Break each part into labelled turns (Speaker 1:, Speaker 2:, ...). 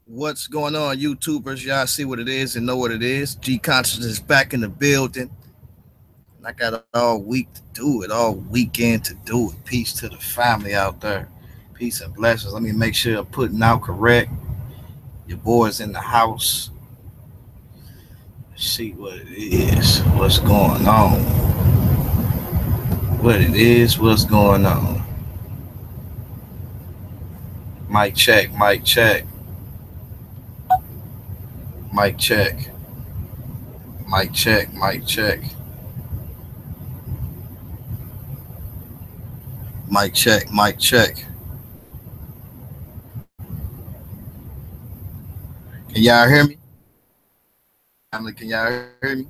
Speaker 1: What's going on, YouTubers? Y'all see what it is and know what it is. G Conscious is back in the building. And I got all week to do it, all weekend to do it. Peace to the family out there. Peace and blessings. Let me make sure I'm putting out correct. Your boys in the house. See what it is. What's going on? What it is, what's going on. Mic check, mic check, mic check, mic check, mic check. Mic check, mic check. Can y'all hear me? Family, can y'all hear me?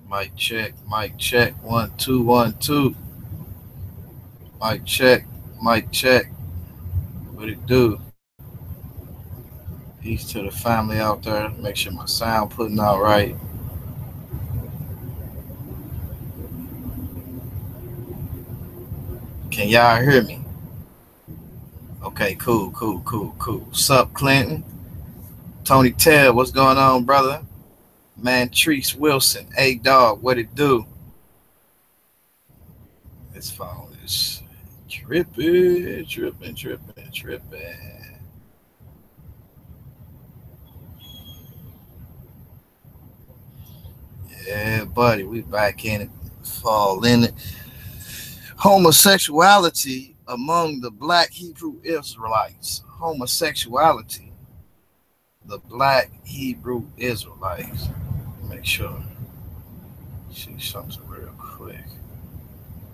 Speaker 1: Mic check, mic check. 1 2 1 2. Mic check, mic check. What it do? Peace to the family out there. Make sure my sound putting out right. Can y'all hear me? Okay, cool, cool, cool, cool. Sup, Clinton? Tony Ted, what's going on, brother? Man, Treese Wilson, A Dog, what it do? This phone is tripping, tripping, tripping, tripping. Yeah, buddy, we back in it. Fall in it. Homosexuality among the black Hebrew Israelites. Homosexuality, the black Hebrew Israelites. Make sure. See something real quick.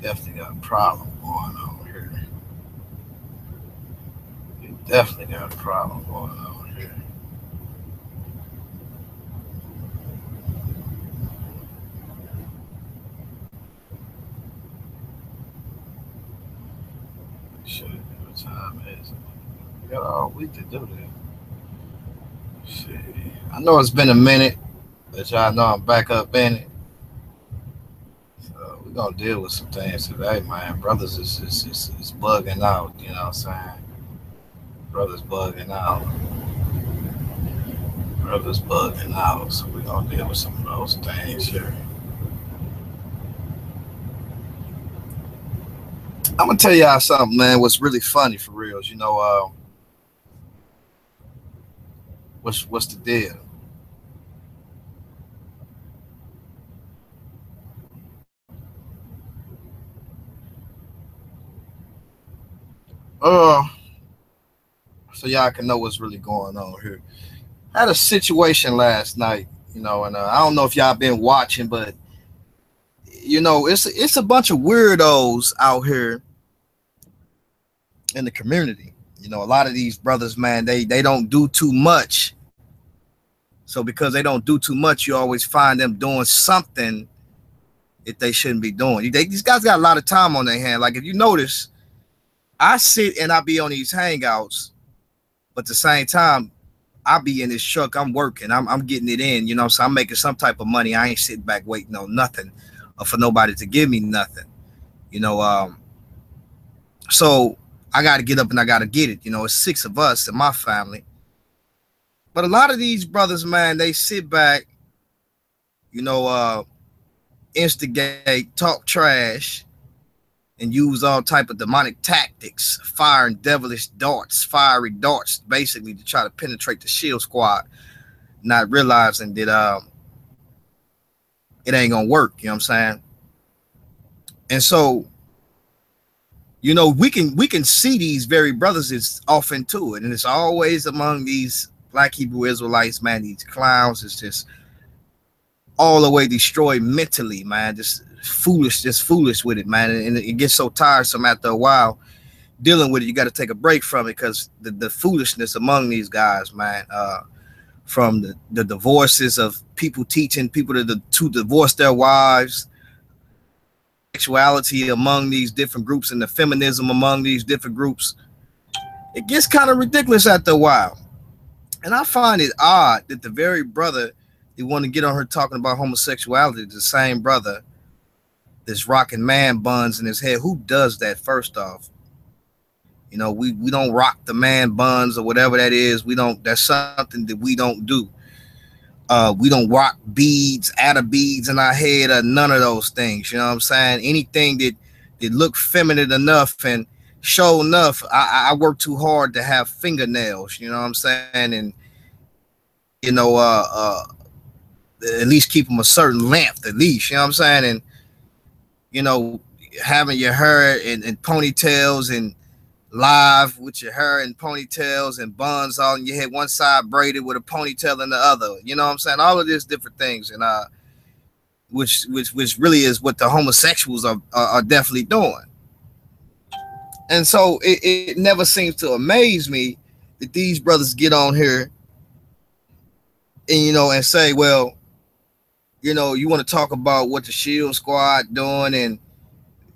Speaker 1: Definitely got a problem going on here. You definitely got a problem going on here. Shit, what time is it? We got all week to do this. Shit. I know it's been a minute, but y'all know I'm back up in it. So we're gonna deal with some things today, man. Brothers is bugging out, you know what I'm saying? Brothers bugging out. Brothers bugging out. So we're gonna deal with some of those things here. I'm gonna tell y'all something, man. What's really funny for real is, what's the deal? Uh, so y'all can know what's really going on here. I had a situation last night, and I don't know if y'all been watching, but it's a bunch of weirdos out here in the community. A lot of these brothers, man, they don't do too much. So because they don't do too much, you always find them doing something that they shouldn't be doing. These guys got a lot of time on their hand. Like if you notice, I sit and I be on these hangouts, but at the same time, I be in this truck. I'm working. I'm getting it in. So I'm making some type of money. I ain't sitting back waiting on nothing or for nobody to give me nothing. So I got to get up and I got to get it. It's 6 of us in my family. But a lot of these brothers, man, they sit back, instigate, talk trash, and use all type of demonic tactics, firing devilish darts, fiery darts, basically to try to penetrate the shield squad, not realizing that it ain't gonna work. You know what I'm saying? And so, we can see these very brothers is off into it, and it's always among these black Hebrew Israelites, man. These clowns is just all the way destroyed mentally, man. Just foolish with it, man. And it gets so tiresome after a while dealing with it. You got to take a break from it because the foolishness among these guys, man. From the divorces of people teaching people to divorce their wives, sexuality among these different groups, and the feminism among these different groups, it gets kind of ridiculous after a while. And I find it odd that the very brother that want to get on her talking about homosexuality is the same brother that's rocking man buns in his head. Who does that, first off? You know, we don't rock the man buns or whatever that is. We don't. That's something that we don't do. We don't rock beads, add beads in our head, or none of those things. You know what I'm saying? Anything that look feminine enough and show enough. I work too hard to have fingernails. You know what I'm saying? And you know, at least keep them a certain length, at least. You know what I'm saying? And you know, having your hair in ponytails and live with your hair in ponytails and buns all in your head, one side braided with a ponytail in the other. You know what I'm saying? All of these different things, and which really is what the homosexuals are definitely doing. And so it never seems to amaze me that these brothers get on here and and say, well, you want to talk about what the Shield Squad doing, and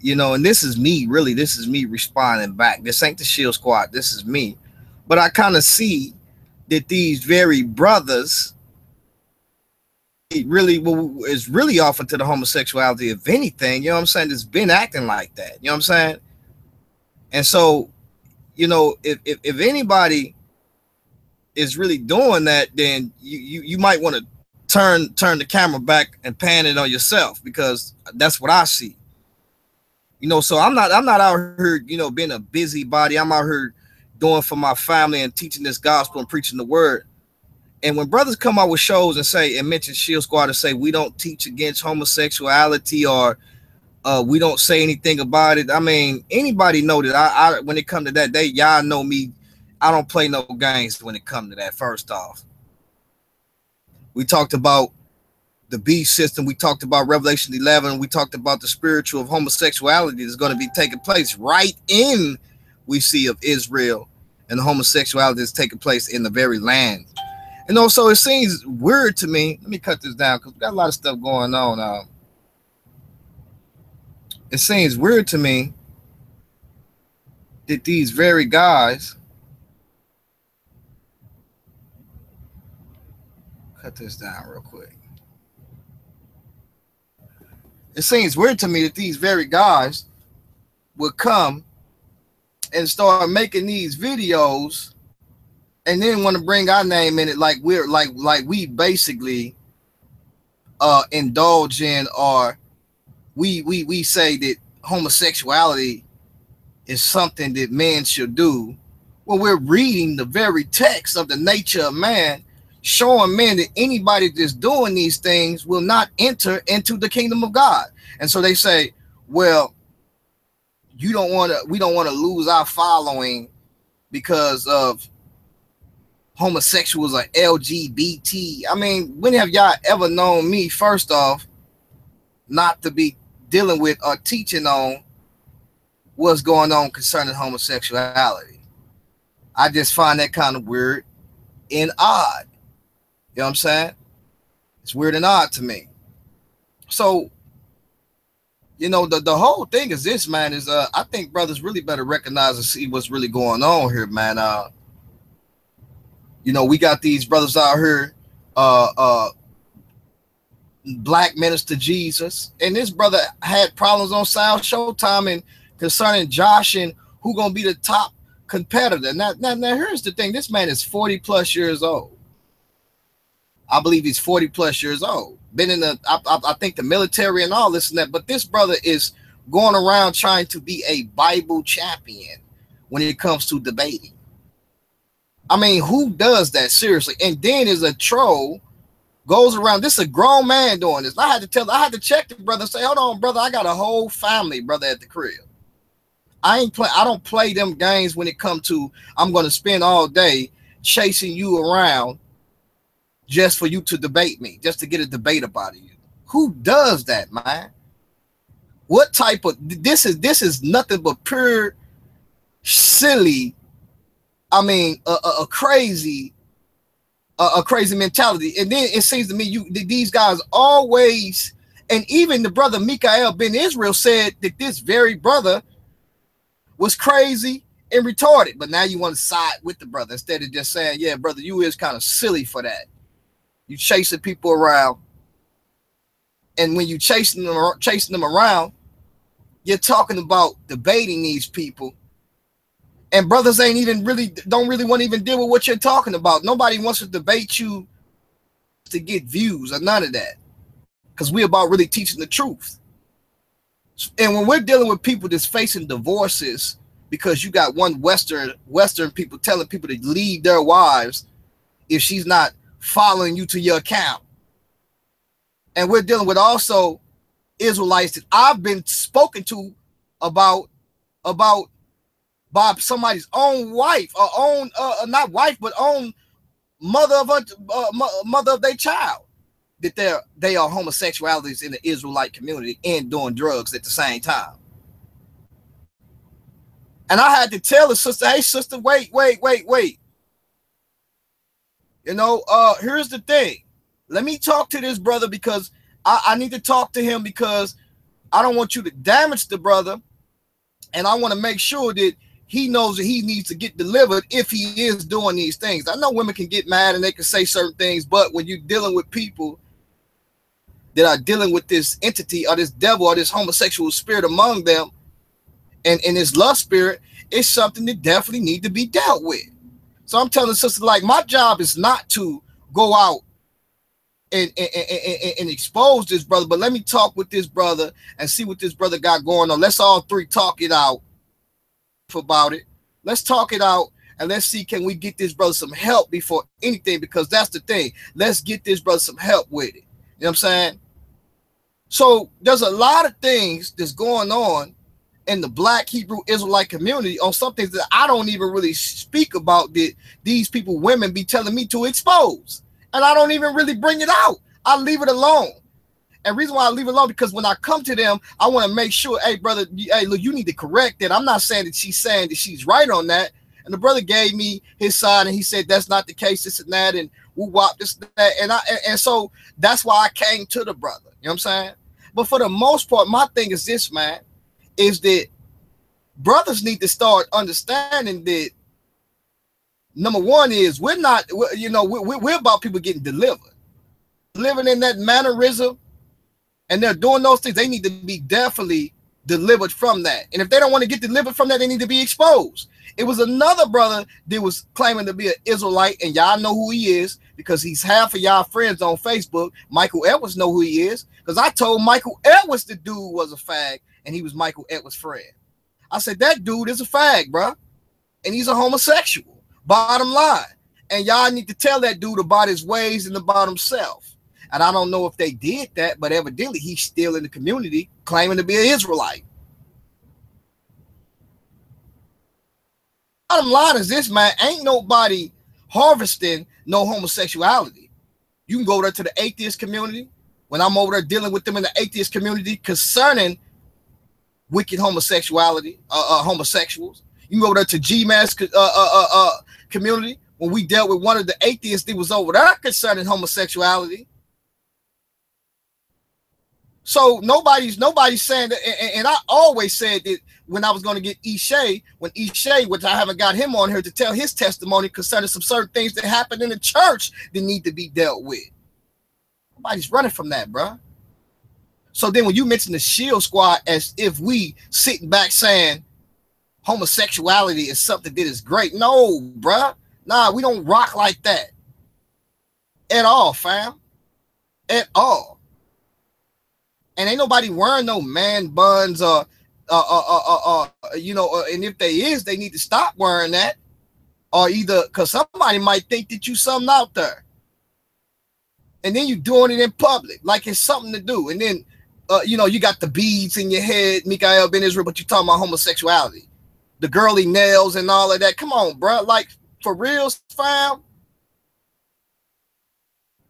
Speaker 1: and this is me, really. This is me responding back. This ain't the Shield Squad. This is me. But I kind of see that these very brothers is really off into the homosexuality, if anything. You know what I'm saying? It's been acting like that. You know what I'm saying? And so, if anybody is really doing that, then you might want to turn the camera back and pan it on yourself, because that's what I see. So I'm not out here, being a busybody. I'm out here doing for my family and teaching this gospel and preaching the word. And when brothers come out with shows and say and mention Shield Squad and say we don't teach against homosexuality, or we don't say anything about it. I mean, anybody know that I when it comes to that, y'all know me. I don't play no games when it comes to that. First off, we talked about the beast system. We talked about Revelation 11. We talked about the spiritual of homosexuality that's going to be taking place right in we see of Israel, and the homosexuality that's taking place in the very land. And also, it seems weird to me. Let me cut this down because we got a lot of stuff going on. It seems weird to me that these very guys, cut this down real quick. It seems weird to me that these very guys would come and start making these videos and then want to bring our name in it, like we're like we basically indulge in, or we say that homosexuality is something that men should do. Well, we're reading the very text of the nature of man, showing men that anybody that's doing these things will not enter into the kingdom of God. And so they say, well, we don't want to lose our following because of homosexuals or LGBT. I mean, when have y'all ever known me, first off, not to be dealing with or teaching on what's going on concerning homosexuality? I just find that kind of weird and odd. You know what I'm saying? It's weird and odd to me. So, the whole thing is this, man, is I think brothers really better recognize and see what's really going on here, man. We got these brothers out here, Black Minister Jesus, and this brother had problems on South Showtime and concerning Josh and who gonna be the top competitor. Now here's the thing: this man is 40 plus years old. I believe he's 40 plus years old. Been in I think the military and all this and that. But this brother is going around trying to be a Bible champion when it comes to debating. I mean, who does that, seriously? And then is a troll, goes around. This is a grown man doing this. I had to check the brother and say, hold on, brother, I got a whole family, brother, at the crib. I don't play them games when it comes to I'm going to spend all day chasing you around just for you to debate me, just to get a debate about you. Who does that, man? What type of this is nothing but pure silly. I mean, a crazy mentality. And then it seems to me these guys always, and even the brother Mikael Ben Israel said that this very brother was crazy and retarded. But now you want to side with the brother instead of just saying, yeah, brother, you is kind of silly for that. You chasing people around. And when you chasing them around, you're talking about debating these people. And brothers don't really want to even deal with what you're talking about. Nobody wants to debate you to get views or none of that. Because we're about really teaching the truth. And when we're dealing with people that's facing divorces because you got one Western people telling people to leave their wives if she's not following you to your account. And we're dealing with also Israelites that I've been spoken to about by somebody's own wife or own not wife but own mother of their child, that they are homosexualities in the Israelite community and doing drugs at the same time. And I had to tell the sister, hey sister, wait. You know, here's the thing. Let me talk to this brother because I need to talk to him because I don't want you to damage the brother. And I want to make sure that he knows that he needs to get delivered if he is doing these things. I know women can get mad and they can say certain things, but when you're dealing with people that are dealing with this entity or this devil or this homosexual spirit among them and this lust spirit, it's something that definitely need to be dealt with. So I'm telling the sister, like, my job is not to go out and expose this brother, but let me talk with this brother and see what this brother got going on. Let's all three talk it out about it. Let's talk it out and let's see, can we get this brother some help before anything? Because that's the thing. Let's get this brother some help with it. You know what I'm saying? So there's a lot of things that's going on in the Black Hebrew Israelite community on some things that I don't even really speak about, that these people, women, be telling me to expose. And I don't even really bring it out. I leave it alone. And reason why I leave it alone, because when I come to them, I want to make sure, hey, brother, hey, look, you need to correct it. I'm not saying that she's right on that. And the brother gave me his side, and he said that's not the case, this and that, and woo-wop, this and that. And so that's why I came to the brother. You know what I'm saying? But for the most part, my thing is this, man, is that brothers need to start understanding that, number one is we're about people getting delivered. Living in that mannerism, and they're doing those things, they need to be definitely delivered from that. And if they don't want to get delivered from that, they need to be exposed. It was another brother that was claiming to be an Israelite, and y'all know who he is because he's half of y'all friends on Facebook. Michael Edwards know who he is because I told Michael Edwards the dude was a fag, and he was Michael Edwards' friend. I said, that dude is a fag, bro, and he's a homosexual, bottom line. And y'all need to tell that dude about his ways and about himself. And I don't know if they did that, but evidently he's still in the community claiming to be an Israelite. Bottom line is this, man, ain't nobody harvesting no homosexuality. You can go there to the atheist community when I'm over there dealing with them in the atheist community concerning wicked homosexuality, homosexuals. You can go over there to GMAS community when we dealt with one of the atheists that was over there concerning homosexuality. So nobody's saying that, and I always said that when I was going to get Ishay, which I haven't got him on here to tell his testimony concerning some certain things that happened in the church that need to be dealt with. Nobody's running from that, bro. So then when you mention the Shield Squad as if we sitting back saying homosexuality is something that is great. No, bro. Nah, we don't rock like that. At all, fam. At all. And ain't nobody wearing no man buns or and if they is, they need to stop wearing that. Or either because somebody might think that you something out there. And then you doing it in public like it's something to do. And then you got the beads in your head, Mikael Ben Israel, but you talking about homosexuality. The girly nails and all of that. Come on, bro. Like, for real, fam.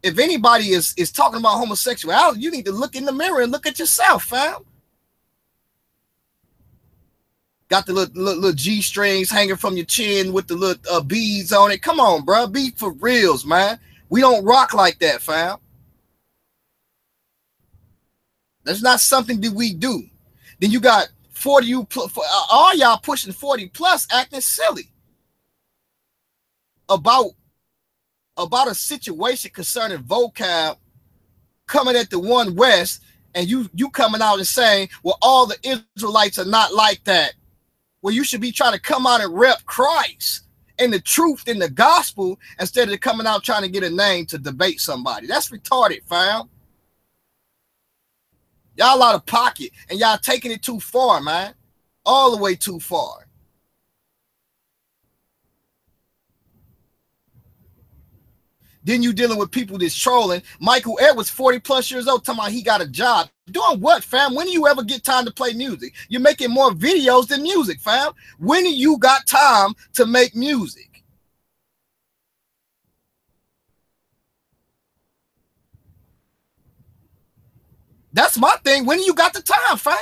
Speaker 1: If anybody is talking about homosexuality, you need to look in the mirror and look at yourself, fam. Got the little G-strings hanging from your chin with the little beads on it. Come on, bro. Be for reals, man. We don't rock like that, fam. That's not something that we do. Then you got 40 you all y'all pushing 40 plus acting silly about a situation concerning vocab coming at the One West, and you coming out and saying, well, all the Israelites are not like that. Well, you should be trying to come out and rep Christ and the truth in the gospel instead of coming out trying to get a name to debate somebody. That's retarded, fam. Y'all out of pocket, and y'all taking it too far, man. All the way too far. Then you dealing with people that's trolling. Michael Edwards, 40 plus years old, talking about he got a job. Doing what, fam? When do you ever get time to play music? You're making more videos than music, fam. When do you got time to make music? That's my thing. When do you got the time, fam?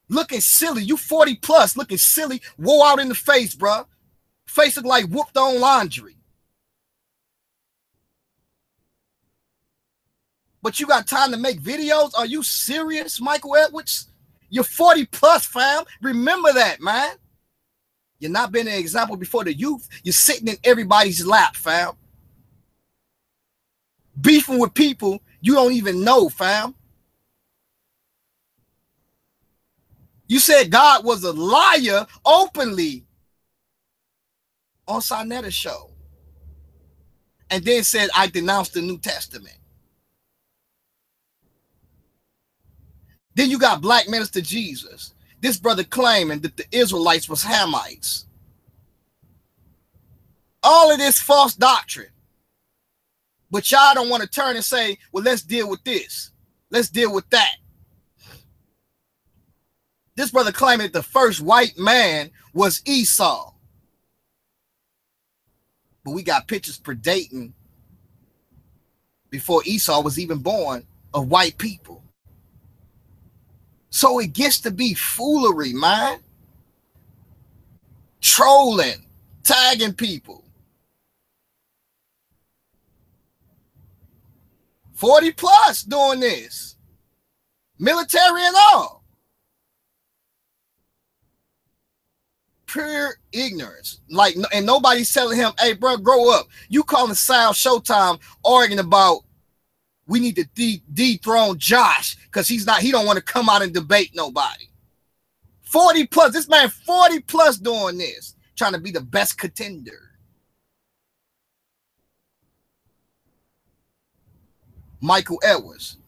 Speaker 1: Looking silly. You 40 plus, looking silly. Wore out in the face, bro. Face look like whooped on laundry. But you got time to make videos? Are you serious, Michael Edwards? You're 40 plus, fam. Remember that, man. You're not being an example before the youth. You're sitting in everybody's lap, fam. Beefing with people you don't even know, fam. You said God was a liar openly on Sinetta's show. And then said, I denounced the New Testament. Then you got Black Minister Jesus. This brother claiming that the Israelites was Hamites. All of this false doctrine. But y'all don't want to turn and say, well, let's deal with this. Let's deal with that. This brother claiming that the first white man was Esau. But we got pictures predating before Esau was even born of white people. So it gets to be foolery, man. Trolling, tagging people. 40 plus doing this. Military and all. Pure ignorance. Like, and nobody's telling him, hey, bro, grow up. You calling Sal Showtime arguing about we need to dethrone Josh because he don't want to come out and debate nobody. 40 plus. This man 40 plus doing this. Trying to be the best contender. Michael Edwards,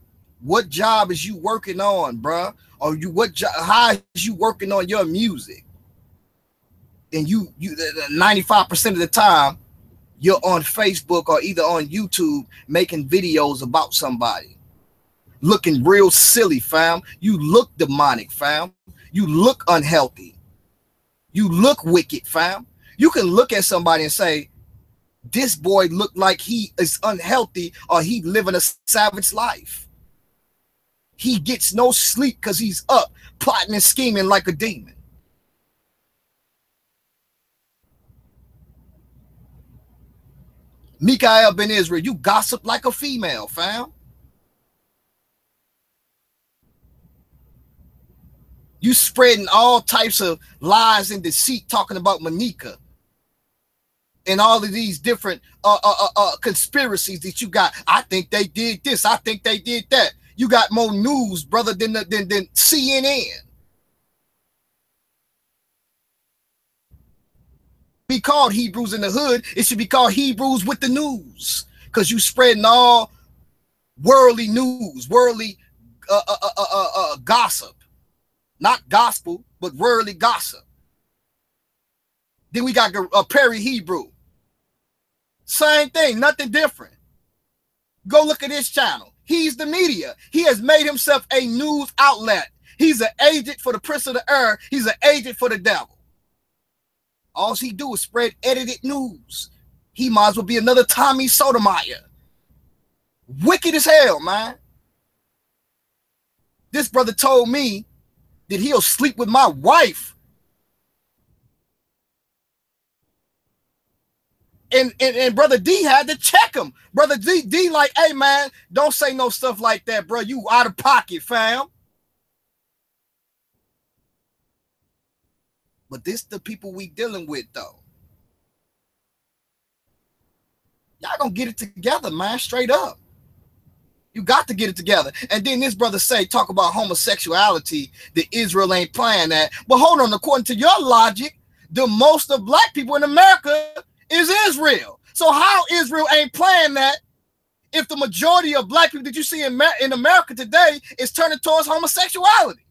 Speaker 1: what job is you working on, bruh? Or how is you working on your music? And you 95% of the time, you're on Facebook or either on YouTube making videos about somebody. Looking real silly, fam. You look demonic, fam. You look unhealthy. You look wicked, fam. You can look at somebody and say, this boy look like he is unhealthy or he living a savage life. He gets no sleep because he's up plotting and scheming like a demon. Mikael Ben Israel, you gossip like a female, fam. You spreading all types of lies and deceit talking about Monica and all of these different conspiracies that you got. I think they did this. I think they did that. You got more news, brother, than CNN. Be called Hebrews in the Hood. It should be called Hebrews with the News, because you spreading all worldly news, worldly gossip, not gospel, but worldly gossip. Then we got Perry Hebrew. Same thing, nothing different. Go look at his channel. He's the media. He has made himself a news outlet. He's an agent for the prince of the air. He's an agent for the devil. All he do is spread edited news. He might as well be another Tommy Sotomayor. Wicked as hell, man. This brother told me that he'll sleep with my wife. And Brother D had to check him. Brother D like, hey, man, don't say no stuff like that, bro. You out of pocket, fam. But this the people we dealing with, though. Y'all gonna get it together, man, straight up. You got to get it together. And then this brother say, talk about homosexuality, that Israel ain't playing that. But hold on, according to your logic, the most of black people in America is Israel. So how Israel ain't playing that if the majority of black people that you see in America today is turning towards homosexuality?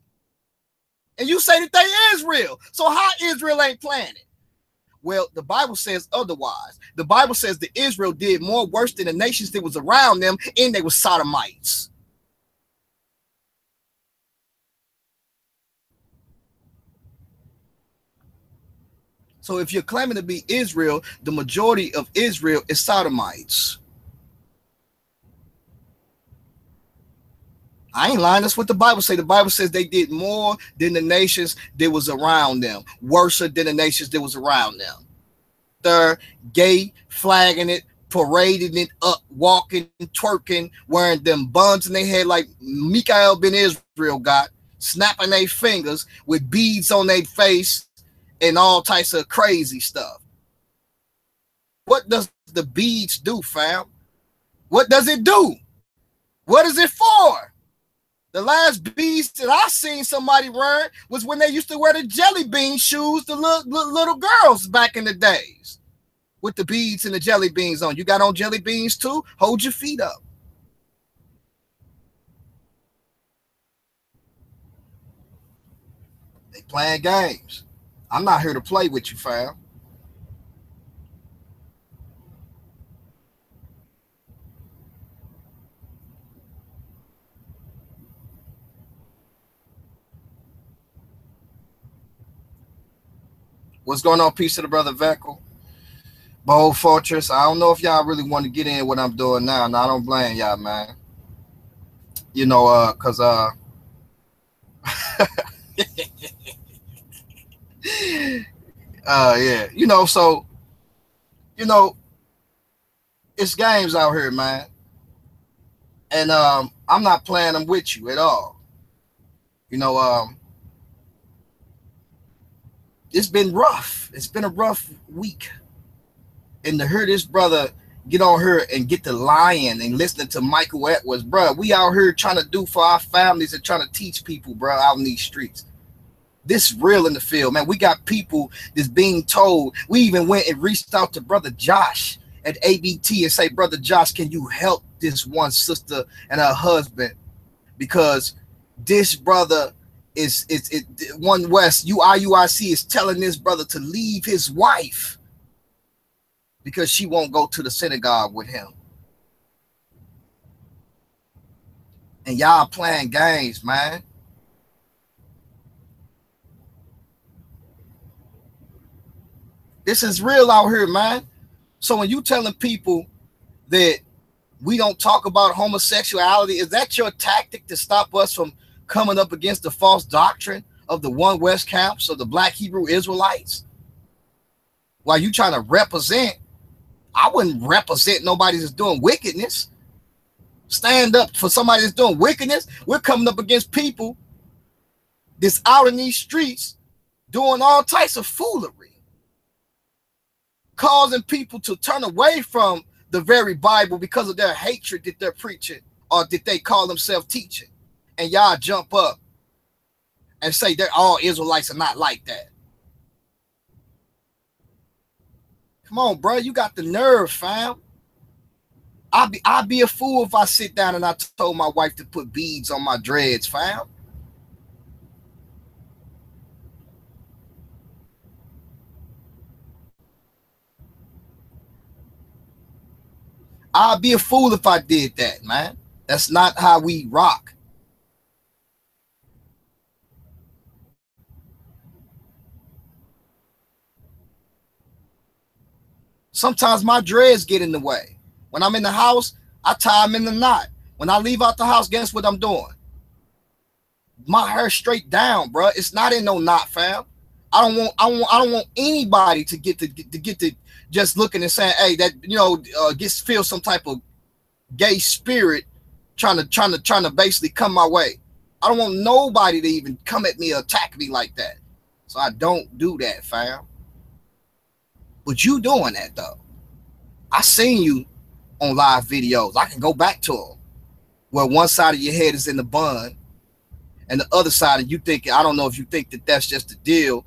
Speaker 1: And you say that they Israel. So how Israel ain't playing it? Well, the Bible says otherwise. The Bible says that Israel did more worse than the nations that was around them, and they were sodomites. So if you're claiming to be Israel, the majority of Israel is sodomites. I ain't lying. That's what the Bible says. The Bible says they did more than the nations that was around them, worse than the nations that was around them. They're gay, flagging it, parading it up, walking, twerking, wearing them buns in their head like Mikael ben Israel got, snapping their fingers with beads on their face and all types of crazy stuff. What does the beads do, fam? What does it do? What is it for? The last beads that I seen somebody wearing was when they used to wear the jelly bean shoes, the little girls back in the days with the beads and the jelly beans on. You got on jelly beans too? Hold your feet up. They playing games. I'm not here to play with you, fam. What's going on? Peace to the brother Veckel. Bold Fortress. I don't know if y'all really want to get in what I'm doing now. No, I don't blame y'all, man. You know, cause yeah, you know, so you know, it's games out here, man. And I'm not playing them with you at all. You know, it's been rough. It's been a rough week. And to hear this brother get on here and get the lying and listening to Michael Edwards, bro, we out here trying to do for our families and trying to teach people, bro, out in these streets. This real in the field, man. We got people that's being told. We even went and reached out to brother Josh at ABT and say, brother Josh, can you help this one sister and her husband? Because this brother is One West UIC is telling this brother to leave his wife because she won't go to the synagogue with him. And y'all playing games, man. This is real out here, man. So when you telling people that we don't talk about homosexuality, is that your tactic to stop us from coming up against the false doctrine of the One West camps of the Black Hebrew Israelites? While you trying to represent, I wouldn't represent nobody that's doing wickedness. Stand up for somebody that's doing wickedness. We're coming up against people that's out in these streets doing all types of foolery, causing people to turn away from the very Bible because of their hatred that they're preaching or that they call themselves teaching. And y'all jump up and say that all Israelites are not like that. Come on, bro. You got the nerve, fam. I'd be a fool if I sit down and I told my wife to put beads on my dreads, fam. I'd be a fool if I did that, man. That's not how we rock. Sometimes my dreads get in the way. When I'm in the house, I tie them in the knot. When I leave out the house, guess what I'm doing? My hair straight down, bro. It's not in no knot, fam. I don't want anybody to get to just looking and saying, hey, that feel some type of gay spirit trying to basically come my way. I don't want nobody to even come at me or attack me like that. So I don't do that, fam. But you doing that though. I seen you on live videos. I can go back to them where one side of your head is in the bun and the other side of you think, I don't know if you think that that's just a deal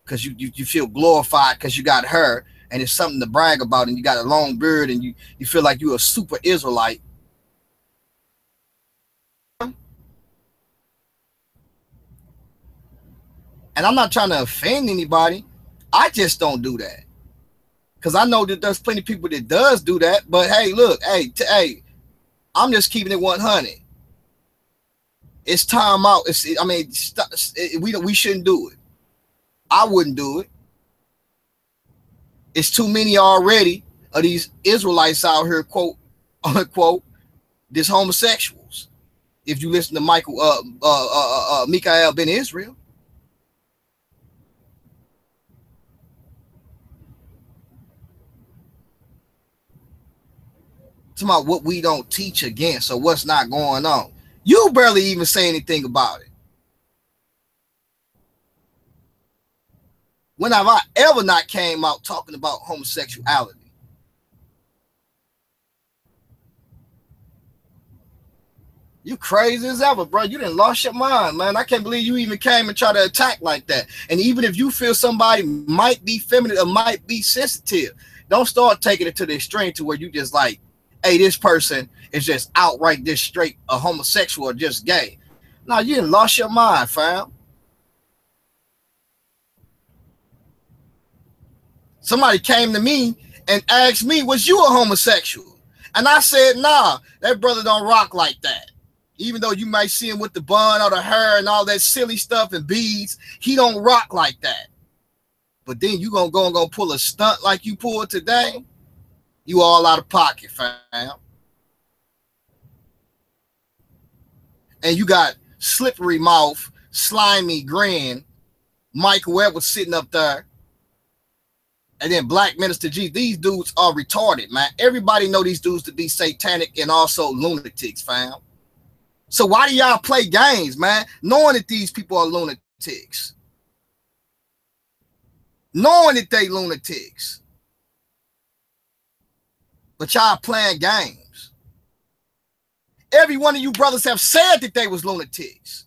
Speaker 1: because you feel glorified because you got her and it's something to brag about and you got a long beard and you feel like you're a super Israelite. And I'm not trying to offend anybody. I just don't do that. Because I know that there's plenty of people that does do that. But hey, look, hey, I'm just keeping it 100. It's time out. We shouldn't do it. I wouldn't do it. It's too many already of these Israelites out here, quote unquote, this homosexuals. If you listen to Mikael Ben Israel. Talking about what we don't teach against or what's not going on. You barely even say anything about it. When have I ever not came out talking about homosexuality? You crazy as ever, bro. You done lost your mind, man. I can't believe you even came and tried to attack like that. And even if you feel somebody might be feminine or might be sensitive, don't start taking it to the extreme to where you just like, hey, this person is just outright this straight a homosexual or just gay. No, you done lost your mind, fam. Somebody came to me and asked me, was you a homosexual? And I said, nah, that brother don't rock like that. Even though you might see him with the bun or the hair and all that silly stuff and beads, he don't rock like that. But then you gonna go and go pull a stunt like you pulled today? You all out of pocket, fam. And you got slippery mouth, slimy grin, Michael Edwards sitting up there. And then Black Minister G, these dudes are retarded, man. Everybody know these dudes to be satanic and also lunatics, fam. So why do y'all play games, man? Knowing that these people are lunatics. Knowing that they lunatics. But y'all playing games. Every one of you brothers have said that they was lunatics.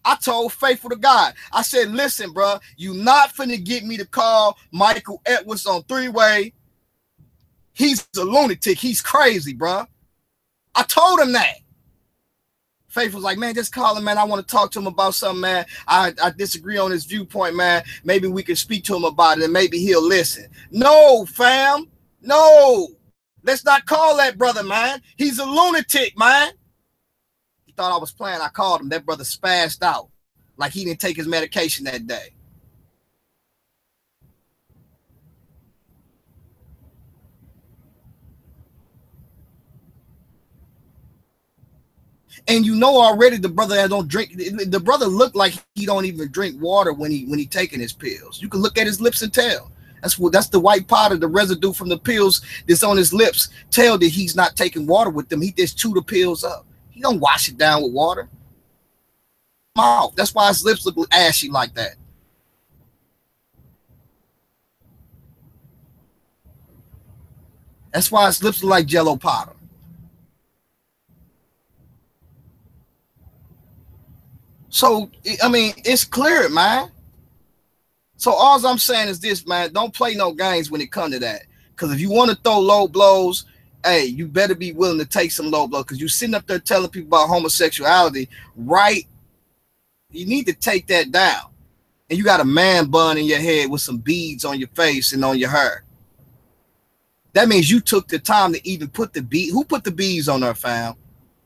Speaker 1: I told Faithful to God, I said, listen, bro, you not finna get me to call Michael Edwards on three-way. He's a lunatic. He's crazy, bro. I told him that. Faith was like, man, just call him, man. I want to talk to him about something, man. I disagree on his viewpoint, man. Maybe we can speak to him about it and maybe he'll listen. No, fam. No. Let's not call that brother, man. He's a lunatic, man. He thought I was playing. I called him. That brother spazzed out like he didn't take his medication that day. And you know already the brother that don't drink. The brother looked like he don't even drink water when he taking his pills. You can look at his lips and tell. That's the white powder, the residue from the pills that's on his lips. Tell that he's not taking water with them. He just chew the pills up. He don't wash it down with water. Mouth. That's why his lips look ashy like that. That's why his lips look like Jello powder. So I mean, it's clear, man. So all I'm saying is this, man, don't play no games when it comes to that. Because if you want to throw low blows, hey, you better be willing to take some low blows. Because you're sitting up there telling people about homosexuality, right? You need to take that down. And you got a man bun in your head with some beads on your face and on your hair. That means you took the time to even put the bead. Who put the beads on there, fam?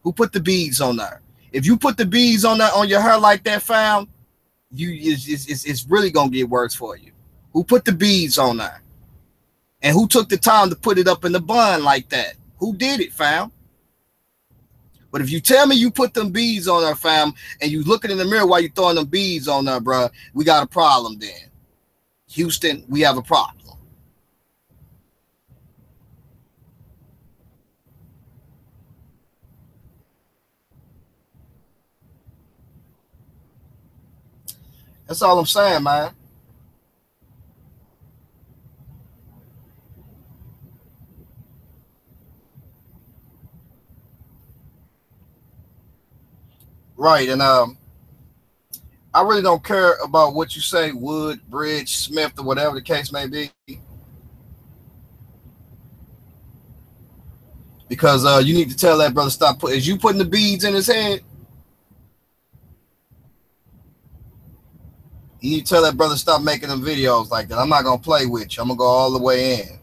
Speaker 1: Who put the beads on there? If you put the beads on that on your hair like that, fam, it's really gonna get worse for you. Who put the beads on there? And who took the time to put it up in the bun like that? Who did it, fam? But if you tell me you put them beads on there, fam, and you looking in the mirror while you throwing them beads on there, bro, we got a problem then. Houston, we have a problem. That's all I'm saying, man. Right, and I really don't care about what you say, Wood, Bridge, Smith, or whatever the case may be, because you need to tell that brother stop. Is you putting the beads in his head? You need to tell that brother stop making them videos like that. I'm not gonna play with you. I'm gonna go all the way in.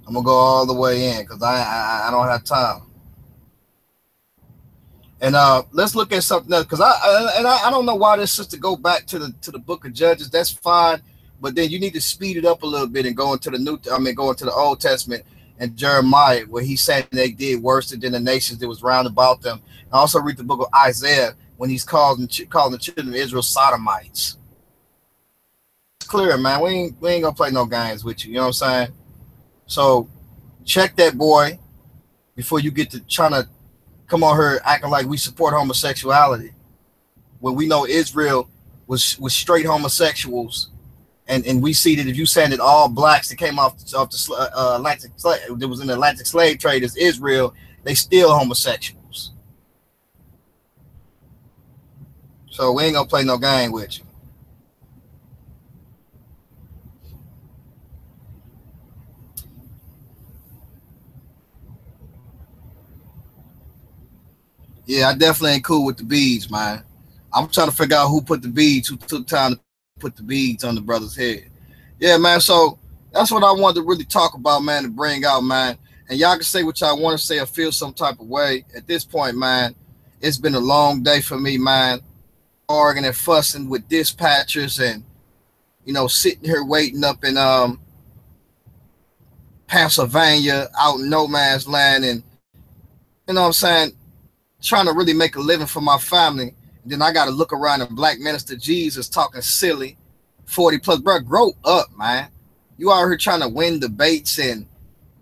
Speaker 1: I'm gonna go all the way in because I don't have time. And let's look at something else because I don't know why this sister go back to the book of Judges. That's fine, but then you need to speed it up a little bit and go into go into the Old Testament and Jeremiah, where he said they did worse than the nations that was round about them. And also read the book of Isaiah when he's calling the children of Israel sodomites. It's clear, man. We ain't gonna play no games with you. You know what I'm saying? So check that boy before you get to trying to come on here acting like we support homosexuality when we know Israel was straight homosexuals, and we see that if you saying that all blacks that came off the Atlantic that was in the Atlantic slave trade is Israel, they still homosexuals. So we ain't gonna play no game with you. Yeah, I definitely ain't cool with the beads, man. I'm trying to figure out who put the beads, who took time to put the beads on the brother's head. Yeah, man. So that's what I wanted to really talk about, man, to bring out, man. And y'all can say what y'all want to say or feel some type of way. At this point, man, it's been a long day for me, man. Arguing and fussing with dispatchers and, sitting here waiting up in Pennsylvania out in no man's land and, you know what I'm saying, trying to really make a living for my family. And then I got to look around and black minister Jesus talking silly 40 plus. Bro, grow up, man. You out here trying to win debates and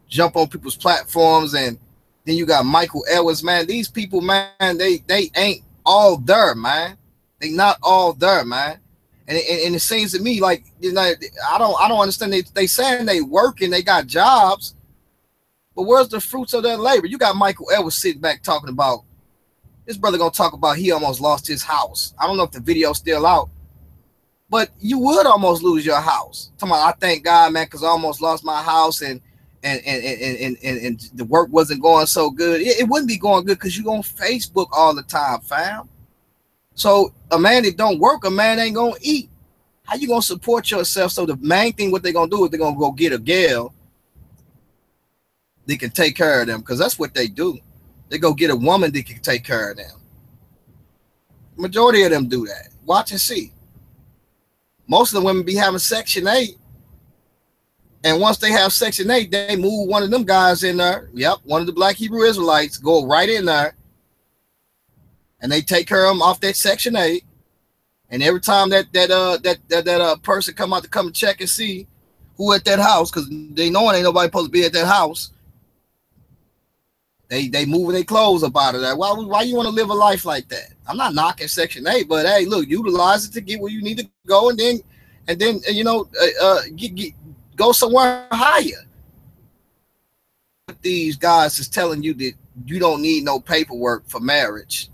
Speaker 1: jump on people's platforms. And then you got Michael Edwards, man. These people, man, they ain't all there, man. They not all there, man. And it seems to me like, I don't understand. They saying they working, they got jobs, but where's the fruits of their labor? You got Michael Edwards sitting back talking about, this brother gonna talk about he almost lost his house. I don't know if the video's still out, but you would almost lose your house. Talking about, I thank God, man, because I almost lost my house and the work wasn't going so good. It wouldn't be going good because you on Facebook all the time, fam. So a man that don't work, a man ain't gonna eat. How you gonna support yourself? So the main thing what they're gonna do is they're gonna go get a gal that can take care of them, because that's what they do. They go get a woman that can take care of them. Majority of them do that. Watch and see. Most of the women be having Section 8. And once they have Section 8, they move one of them guys in there. Yep, one of the black Hebrew Israelites go right in there. And they take care of them off that Section 8. And every time that person come out to come and check and see who at that house, because they know ain't nobody supposed to be at that house, they moving their clothes up out of there. Why you want to live a life like that? I'm not knocking Section 8, but hey, look, utilize it to get where you need to go, and then go somewhere higher. These guys is telling you that you don't need no paperwork for marriage,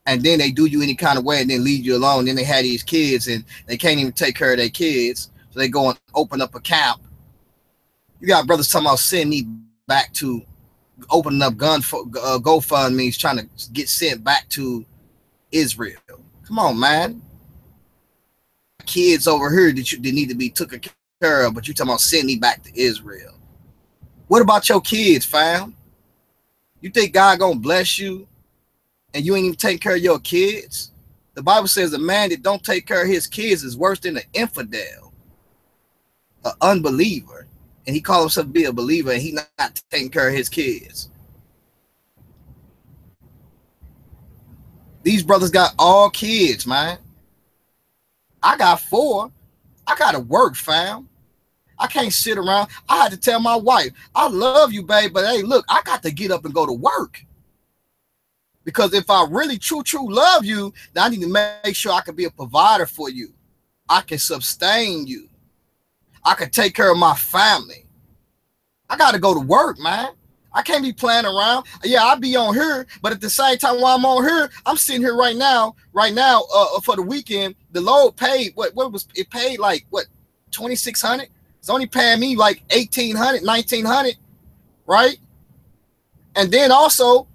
Speaker 1: and then they do you any kind of way and then leave you alone. Then they have these kids and they can't even take care of their kids, so they go and open up a camp. You got brothers talking about send me back to opening up GoFundMe's trying to get sent back to Israel. Come on, man. Kids over here that need to be taken care of, but you talking about send me back to Israel. What about your kids, fam? You think God gonna bless you and you ain't even taking care of your kids? The Bible says a man that don't take care of his kids is worse than an infidel, an unbeliever. And he calls himself to be a believer, and he not taking care of his kids. These brothers got all kids, man. I got 4. I gotta work, fam. I can't sit around. I had to tell my wife, I love you, babe, but hey, look, I got to get up and go to work. Because if I really true love you, then I need to make sure I can be a provider for you. I can sustain you. I can take care of my family. I got to go to work, man. I can't be playing around. Yeah, I'll be on here, but at the same time while I'm on here, I'm sitting here right now, for the weekend. The load paid, what was it paid like, what, 2,600? It's only paying me like 1,800, 1,900, right? And then also,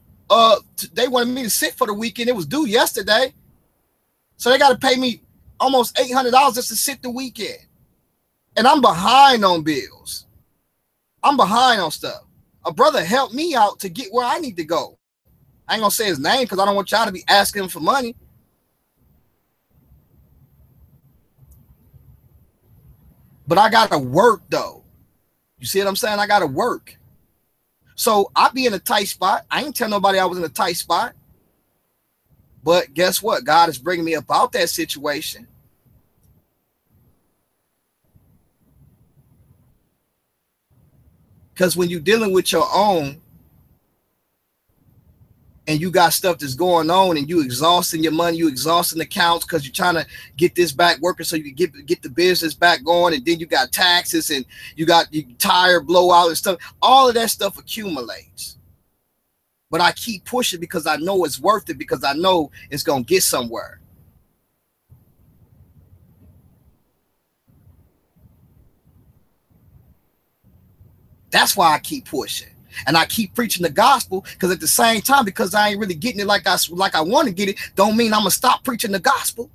Speaker 1: they wanted me to sit for the weekend. It was due yesterday. So they got to pay me almost $800 just to sit the weekend. And I'm behind on bills. I'm behind on stuff. A brother helped me out to get where I need to go. I ain't gonna say his name because I don't want y'all to be asking him for money. But I gotta work though. You see what I'm saying? I gotta work. So I be in a tight spot. I ain't tell nobody I was in a tight spot. But guess what? God is bringing me up out that situation. Because when you're dealing with your own and you got stuff that's going on and you exhausting your money, you exhausting accounts because you're trying to get this back working so you can get the business back going, and then you got taxes and you got your tire blowout and stuff. All of that stuff accumulates. But I keep pushing because I know it's worth it, because I know it's going to get somewhere. That's why I keep pushing. And I keep preaching the gospel, because at the same time, because I ain't really getting it like I want to get it, don't mean I'm going to stop preaching the gospel.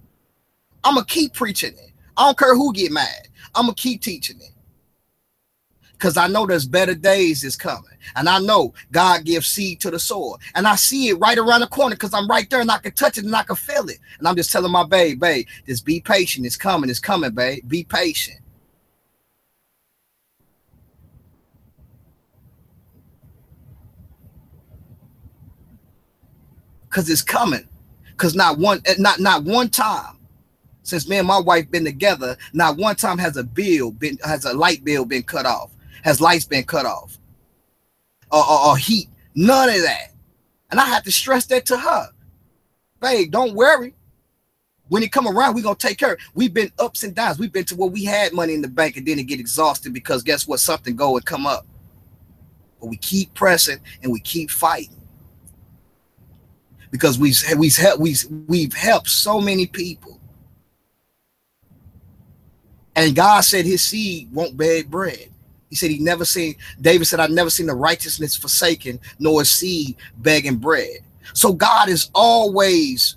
Speaker 1: I'm going to keep preaching it. I don't care who get mad. I'm going to keep teaching it. Because I know there's better days is coming. And I know God gives seed to the soil. And I see it right around the corner because I'm right there and I can touch it and I can feel it. And I'm just telling my babe, just be patient. It's coming, babe. Be patient. Because it's coming. Because not one time since me and my wife been together, not one time has a light bill been cut off, has lights been cut off, or heat, none of that. And I have to stress that to her. Babe, don't worry. When it come around, we're going to take care. We've been ups and downs. We've been to where we had money in the bank and then it get exhausted because guess what? Something go and come up. But we keep pressing and we keep fighting. Because we've helped so many people. And God said his seed won't beg bread. He said David said, I've never seen the righteousness forsaken, nor a seed begging bread. So God is always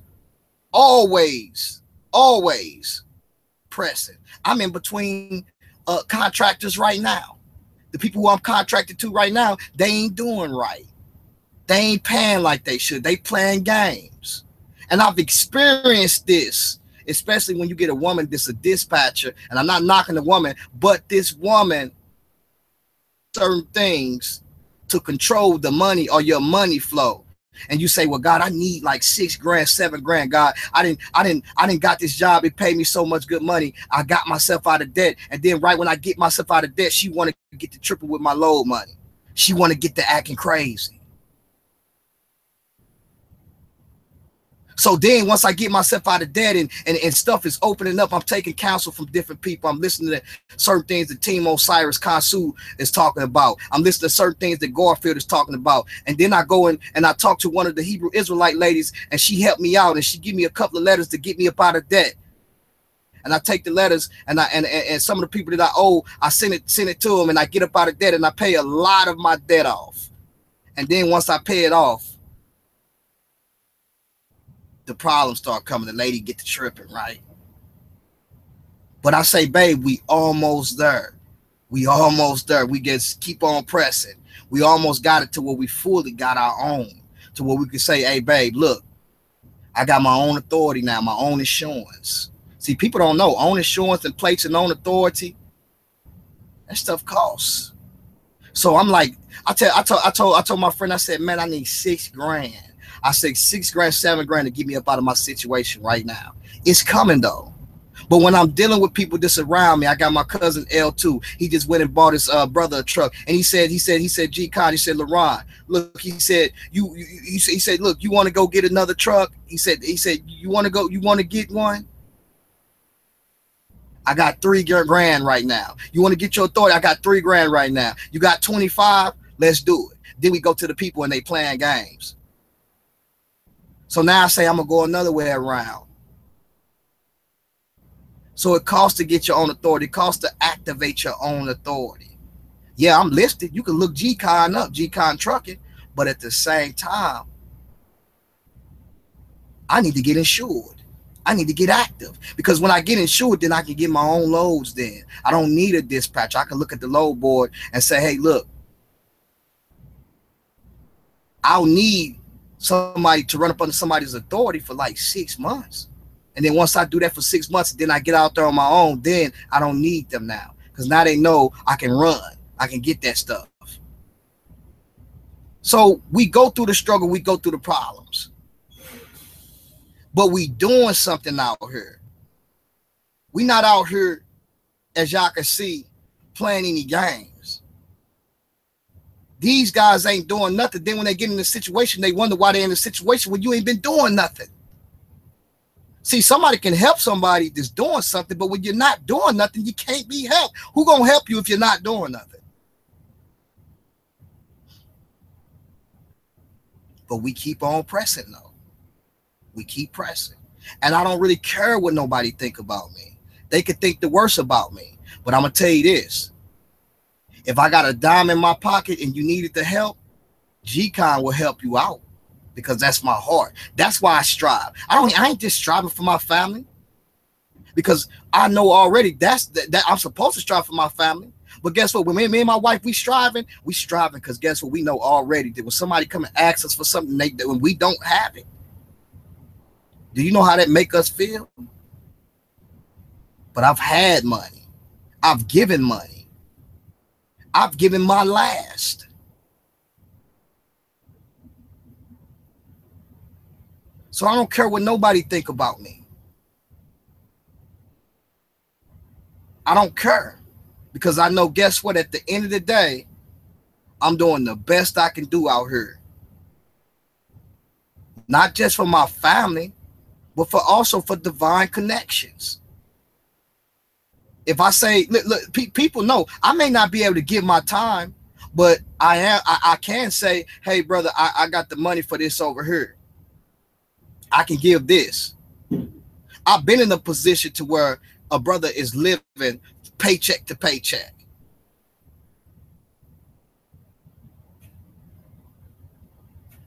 Speaker 1: pressing. I'm in between contractors right now. The people who I'm contracted to right now, they ain't doing right. They ain't paying like they should. They playing games. And I've experienced this, especially when you get a woman that's a dispatcher. And I'm not knocking the woman, but this woman, certain things to control the money or your money flow. And you say, well, God, I need like $6 grand, $7 grand. God, I didn't got this job. It paid me so much good money. I got myself out of debt. And then right when I get myself out of debt, she want to get the triple with my load money. She want to get to acting crazy. So then once I get myself out of debt and stuff is opening up, I'm taking counsel from different people. I'm listening to certain things that Team Osiris Kansu is talking about. I'm listening to certain things that Garfield is talking about. And then I go in and I talk to one of the Hebrew Israelite ladies, and she helped me out and she give me a couple of letters to get me up out of debt. And I take the letters and some of the people that I owe, I send it to them, and I get up out of debt and I pay a lot of my debt off. And then once I pay it off, the problems start coming. The lady get to tripping, right? But I say, babe, we almost there. We almost there. We just keep on pressing. We almost got it to where we fully got our own, to where we can say, hey, babe, look, I got my own authority now, my own insurance. See, people don't know own insurance and plates and own authority. That stuff costs. So I'm like, I told my friend, I said, man, I need $6 grand. I said $6 grand, $7 grand to get me up out of my situation right now. It's coming though. But when I'm dealing with people that's around me, I got my cousin L2. He just went and bought his brother a truck, and he said, G Con, he said, LaRon, look, he said, he said, look, you want to go get another truck? He said, you want to get one? I got $3 grand right now. You want to get your authority? I got $3 grand right now. You got 25? Let's do it. Then we go to the people and they playing games. So now I say I'm gonna go another way around. So it costs to get your own authority. It costs to activate your own authority. Yeah, I'm listed. You can look G-Con up, G-Con Trucking, but at the same time, I need to get insured. I need to get active, because when I get insured, then I can get my own loads. Then I don't need a dispatcher. I can look at the load board and say, hey, look, I'll need somebody to run up under somebody's authority for like 6 months. And then once I do that for 6 months, then I get out there on my own, then I don't need them now, because now they know I can run. I can get that stuff. So we go through the struggle. We go through the problems. But we doing something out here. We not out here, as y'all can see, playing any games. These guys ain't doing nothing. Then when they get in the situation, they wonder why they're in the situation when you ain't been doing nothing. See, somebody can help somebody that's doing something, but when you're not doing nothing, you can't be helped. Who gonna help you if you're not doing nothing? But we keep on pressing, though. We keep pressing. And I don't really care what nobody think about me. They could think the worst about me. But I'm going to tell you this. If I got a dime in my pocket and you needed the help, G-Con will help you out, because that's my heart. That's why I strive. I ain't just striving for my family, because I know already that I'm supposed to strive for my family. But guess what? When me and my wife, we striving because guess what? We know already that when somebody come and asks us for something, when we don't have it, do you know how that make us feel? But I've had money. I've given money. I've given my last. So I don't care what nobody think about me. I don't care, because I know, guess what? At the end of the day, I'm doing the best I can do out here. Not just for my family, but also for divine connections. If I say, look, people know I may not be able to give my time, but I can say, hey, brother, I got the money for this over here. I can give this. I've been in a position to where a brother is living paycheck to paycheck.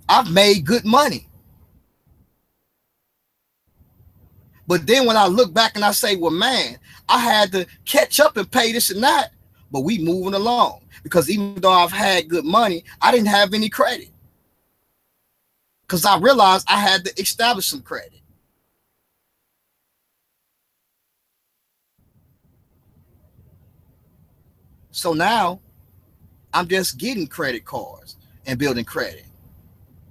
Speaker 1: I've made good money. But then when I look back and I say, well, man, I had to catch up and pay this and that, but we moving along, because even though I've had good money, I didn't have any credit, because I realized I had to establish some credit. So now I'm just getting credit cards and building credit.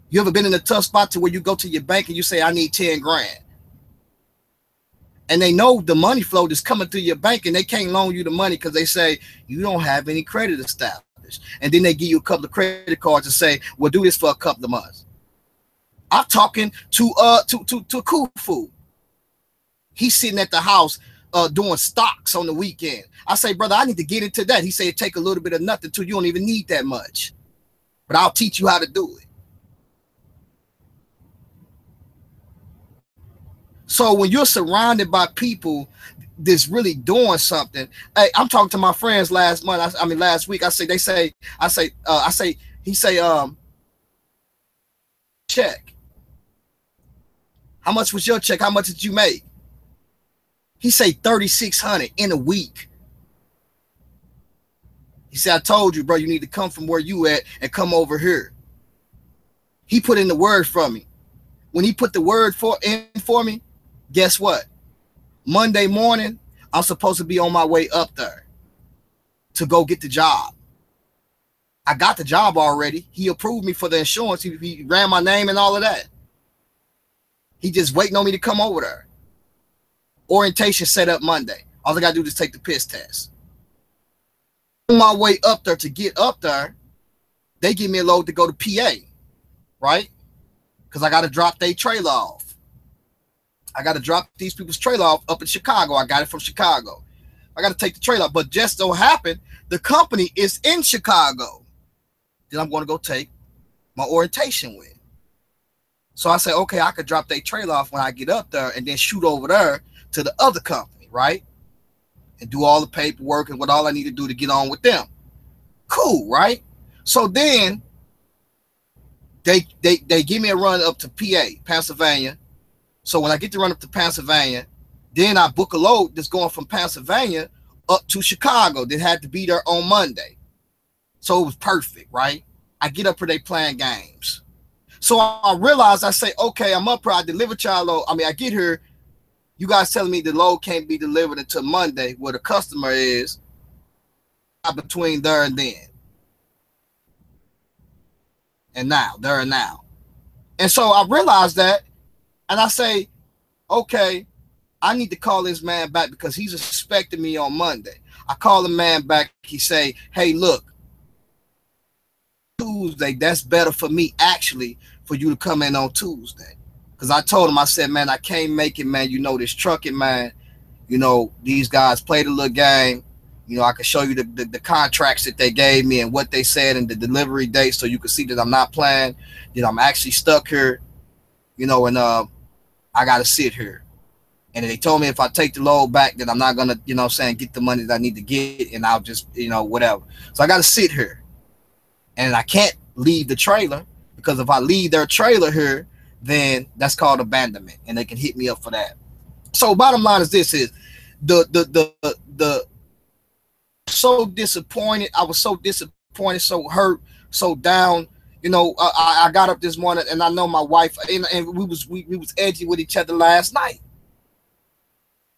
Speaker 1: You ever been in a tough spot to where you go to your bank and you say, I need 10 grand? And they know the money flow that's coming through your bank, and they can't loan you the money because they say you don't have any credit established. And then they give you a couple of credit cards and say, well, do this for a couple of months. I'm talking to Kufu. He's sitting at the house doing stocks on the weekend. I say, brother, I need to get into that. He said, take a little bit of nothing too. You don't even need that much, but I'll teach you how to do it. So when you're surrounded by people that's really doing something, hey, I'm talking to my friends last week. He say, check. How much was your check? How much did you make? He say 3,600 in a week. He said, I told you, bro, you need to come from where you at and come over here. He put in the word for me. When he put the word in for me, guess what? Monday morning, I'm supposed to be on my way up there to go get the job. I got the job already. He approved me for the insurance. He ran my name and all of that. He just waiting on me to come over there. Orientation set up Monday. All I got to do is take the piss test. On my way up there, to get up there, they give me a load to go to PA, right? Because I got to drop their trailer off. I got to drop these people's trailer off up in Chicago. I got it from Chicago. I got to take the trailer off. But just so happened, the company is in Chicago. Then I'm going to go take my orientation with. So I say, okay, I could drop their trailer off when I get up there and then shoot over there to the other company, right? And do all the paperwork and what all I need to do to get on with them. Cool, right? So then they give me a run up to PA, Pennsylvania. So when I get to run up to Pennsylvania, then I book a load that's going from Pennsylvania up to Chicago that had to be there on Monday. So it was perfect, right? I get up here, they playing games. So I realized, I say, okay, I'm up here, I deliver y'all load. I mean, I get here, you guys telling me the load can't be delivered until Monday, where the customer is between there and then. And now, there and now. And so I realized that, and I say, okay, I need to call this man back because he's expecting me on Monday. I call the man back. He say, hey, look, Tuesday, that's better for me, actually, for you to come in on Tuesday. Because I told him, I said, man, I can't make it, man. You know, this trucking, man, you know, these guys played a little game. You know, I can show you the contracts that they gave me and what they said and the delivery date, so you can see that I'm not playing. You know, I'm actually stuck here, you know, and I got to sit here. And they told me if I take the load back, that I'm not going to, you know what I'm saying, get the money that I need to get, and I'll just, you know, whatever. So I got to sit here. And I can't leave the trailer, because if I leave their trailer here, then that's called abandonment, and they can hit me up for that. So bottom line is this: is the so disappointed. I was so disappointed, so hurt, so down. You know, I got up this morning, and I know my wife, and we was edgy with each other last night.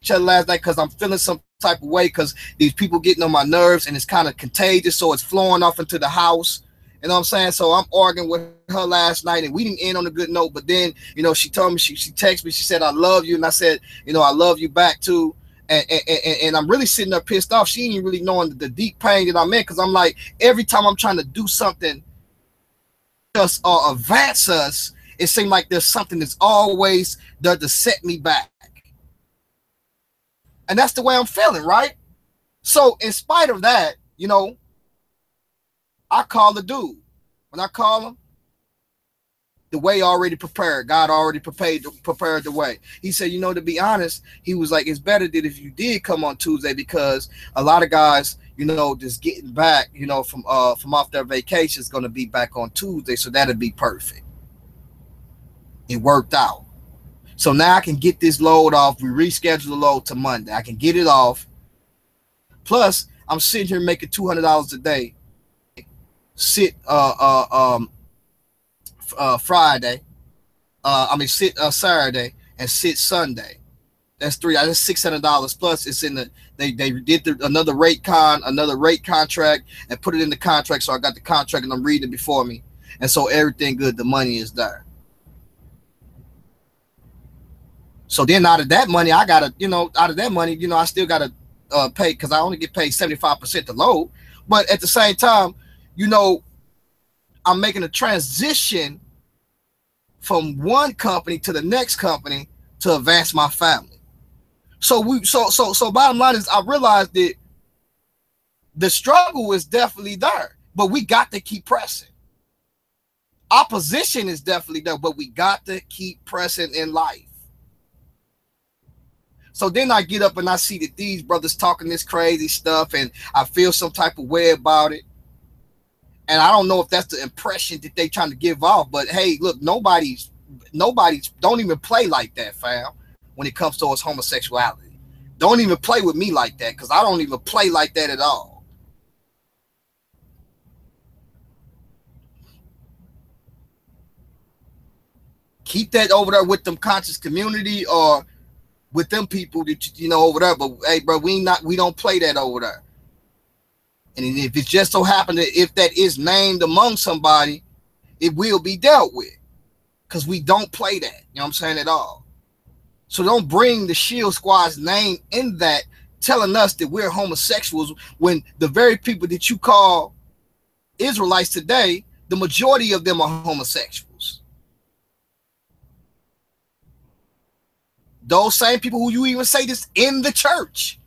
Speaker 1: Because I'm feeling some type of way, because these people getting on my nerves, and it's kind of contagious, so it's flowing off into the house. You know what I'm saying? So I'm arguing with her last night, and we didn't end on a good note. But then, you know, she told me, she texted me, she said, I love you. And I said, you know, I love you back too. And I'm really sitting there pissed off. She ain't really knowing the deep pain that I'm in, because I'm like, every time I'm trying to do something just advance us, it seems like there's something that's always there to set me back. And that's the way I'm feeling, right? So in spite of that, you know, I call the dude. When I call him, the way already prepared. God already prepared the way. He said, you know, to be honest, he was like, it's better that if you did come on Tuesday, because a lot of guys, you know, just getting back, you know, from off their vacation is going to be back on Tuesday. So that'd be perfect. It worked out. So now I can get this load off. We reschedule the load to Monday. I can get it off. Plus, I'm sitting here making $200 a day. Sit Friday. Sit Saturday and sit Sunday. That's $600 plus. It's in the they did another rate contract and put it in the contract. So I got the contract and I'm reading it before me, and so everything good. The money is there. So then out of that money, I gotta, you know, I still gotta pay, because I only get paid 75% the load. But at the same time, you know, I'm making a transition from one company to the next company to advance my family. So bottom line is, I realized that the struggle is definitely there, but we got to keep pressing. Opposition is definitely there, but we got to keep pressing in life. So then I get up and I see that these brothers talking this crazy stuff, and I feel some type of way about it. And I don't know if that's the impression that they trying to give off, but hey, look, nobody's don't even play like that, fam, when it comes towards homosexuality. Don't even play with me like that, because I don't even play like that at all. Keep that over there with them conscious community, or with them people that, you know, over there. But hey, bro, we don't play that over there. And if it just so happened that if that is named among somebody, it will be dealt with, because we don't play that. You know what I'm saying, at all. So don't bring the Shield Squad's name in that, telling us that we're homosexuals, when the very people that you call Israelites today, the majority of them are homosexuals. Those same people who you even say this in the church,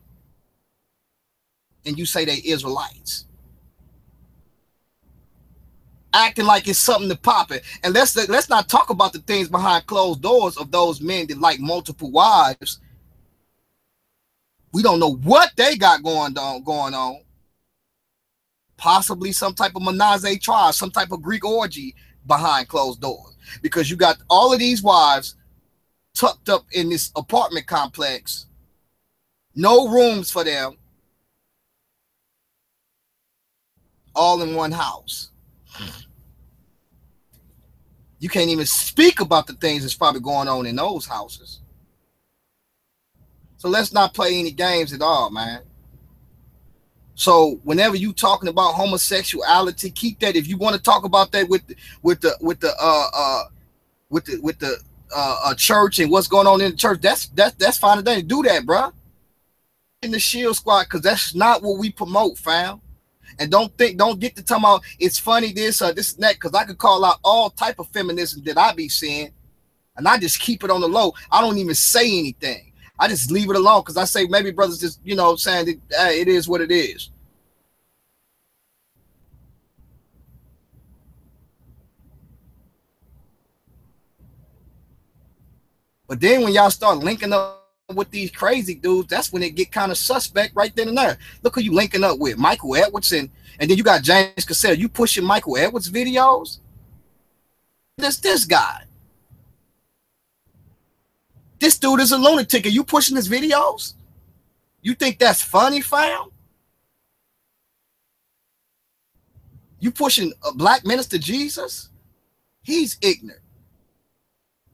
Speaker 1: and you say they Israelites, acting like it's something to pop it. And let's not talk about the things behind closed doors of those men that like multiple wives. We don't know what they got going on. Possibly some type of menage a trois, some type of Greek orgy behind closed doors, because you got all of these wives tucked up in this apartment complex, no rooms for them, all in one house. You can't even speak about the things that's probably going on in those houses. So let's not play any games at all, man. So whenever you talking about homosexuality, keep that. If you want to talk about that with the church and what's going on in the church, that's fine today. Do that, bro. In the Shield Squad, because that's not what we promote, fam. And don't get to talking about it's funny this and that, because I could call out all type of feminism that I be seeing, and I just keep it on the low. I don't even say anything. I just leave it alone, because I say maybe brothers just, saying that, hey, it is what it is. But then when y'all start linking up with these crazy dudes, that's when it get kind of suspect right then and there. Look who you linking up with, Michael Edwards, and then you got James Cassell. You pushing Michael Edwards videos? This guy. This dude is a lunatic. Are you pushing his videos? You think that's funny, fam? You pushing a black minister Jesus? He's ignorant.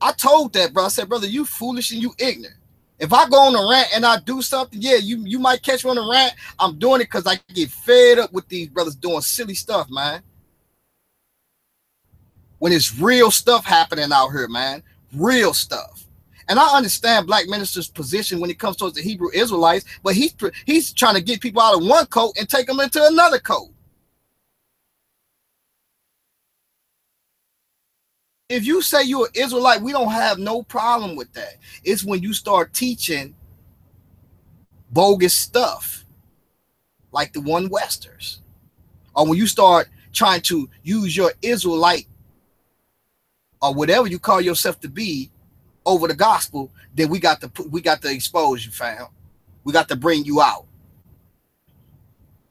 Speaker 1: I told that, bro. I said, brother, you foolish and you ignorant. If I go on a rant and I do something, yeah, you might catch me on a rant. I'm doing it because I get fed up with these brothers doing silly stuff, man. When it's real stuff happening out here, man. Real stuff. And I understand black minister's position when it comes towards the Hebrew Israelites, but he's trying to get people out of one coat and take them into another coat. If you say you're an Israelite, we don't have no problem with that. It's when you start teaching bogus stuff like the one Westers, or when you start trying to use your Israelite or whatever you call yourself to be over the gospel, then we got to expose you, fam. We got to bring you out.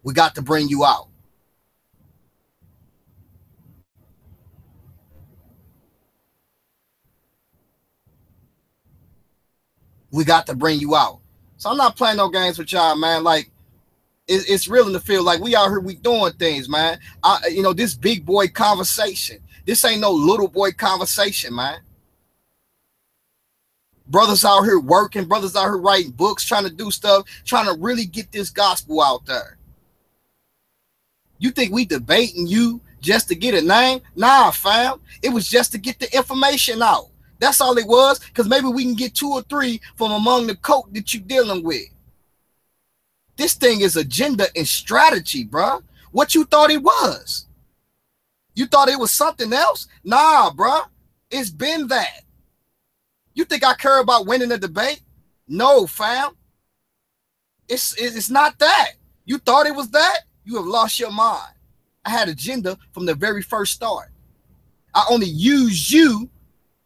Speaker 1: We got to bring you out. We got to bring you out. So I'm not playing no games with y'all, man. Like, it's real in the field. Like, we out here, we doing things, man. This big boy conversation. This ain't no little boy conversation, man. Brothers out here working, brothers out here writing books, trying to do stuff, trying to really get this gospel out there. You think we debating you just to get a name? Nah, fam. It was just to get the information out. That's all it was, because maybe we can get 2 or 3 from among the coat that you're dealing with. This thing is agenda and strategy, bruh. What you thought it was? You thought it was something else? Nah, bruh. It's been that. You think I care about winning a debate? No, fam. It's not that. You thought it was that? You have lost your mind. I had agenda from the very first start. I only used you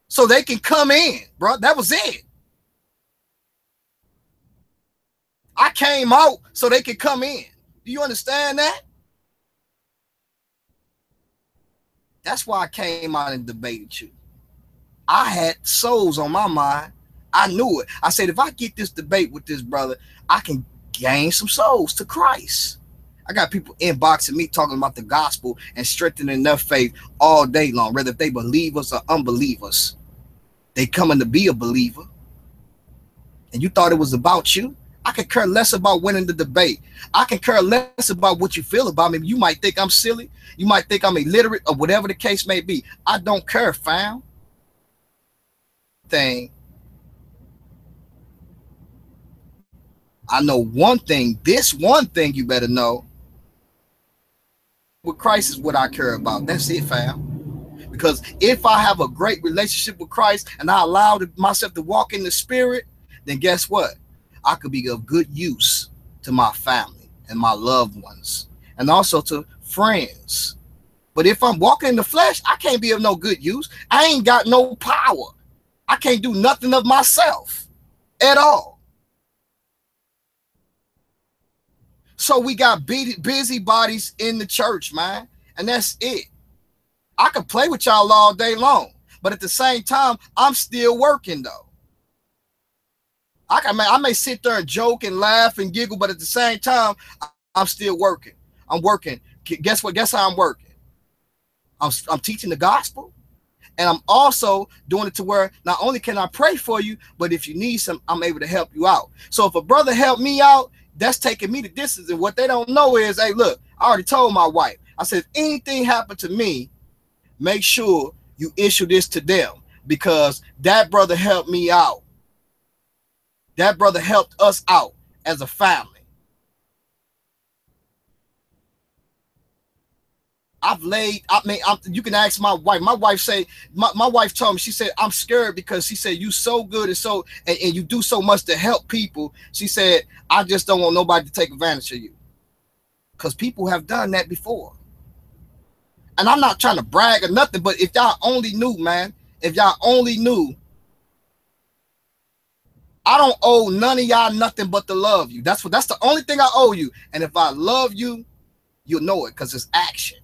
Speaker 1: so they can come in, bro. That was it. I came out so they could come in. Do you understand that? That's why I came out and debated you. I had souls on my mind. I knew it. I said, if I get this debate with this brother, I can gain some souls to Christ. I got people inboxing me talking about the gospel and strengthening their faith all day long, whether they believers or unbelievers. They coming to be a believer. And you thought it was about you? I could care less about winning the debate. I can care less about what you feel about me. You might think I'm silly. You might think I'm illiterate or whatever the case may be. I don't care, fam. Thing I know one thing, this one thing you better know. With Christ is what I care about. That's it, fam. Because if I have a great relationship with Christ and I allow myself to walk in the Spirit, then guess what? I could be of good use to my family and my loved ones and also to friends. But if I'm walking in the flesh, I can't be of no good use. I ain't got no power. I can't do nothing of myself at all. So we got busybodies in the church, man. And that's it. I could play with y'all all day long. But at the same time, I'm still working, though. I may sit there and joke and laugh and giggle, but at the same time, I'm still working. I'm working. Guess what? Guess how I'm working? I'm teaching the gospel. And I'm also doing it to where not only can I pray for you, but if you need some, I'm able to help you out. So if a brother helped me out, that's taking me the distance. And what they don't know is, hey, look, I already told my wife. I said, if anything happened to me, make sure you issue this to them because that brother helped me out. That brother helped us out as a family. You can ask my wife. My wife say, my wife told me, she said, I'm scared because she said, you so good and you do so much to help people. She said, I just don't want nobody to take advantage of you. Because people have done that before. And I'm not trying to brag or nothing, but if y'all only knew, man, if y'all only knew, I don't owe none of y'all nothing but to love you. That's the only thing I owe you. And if I love you, you'll know it because it's action.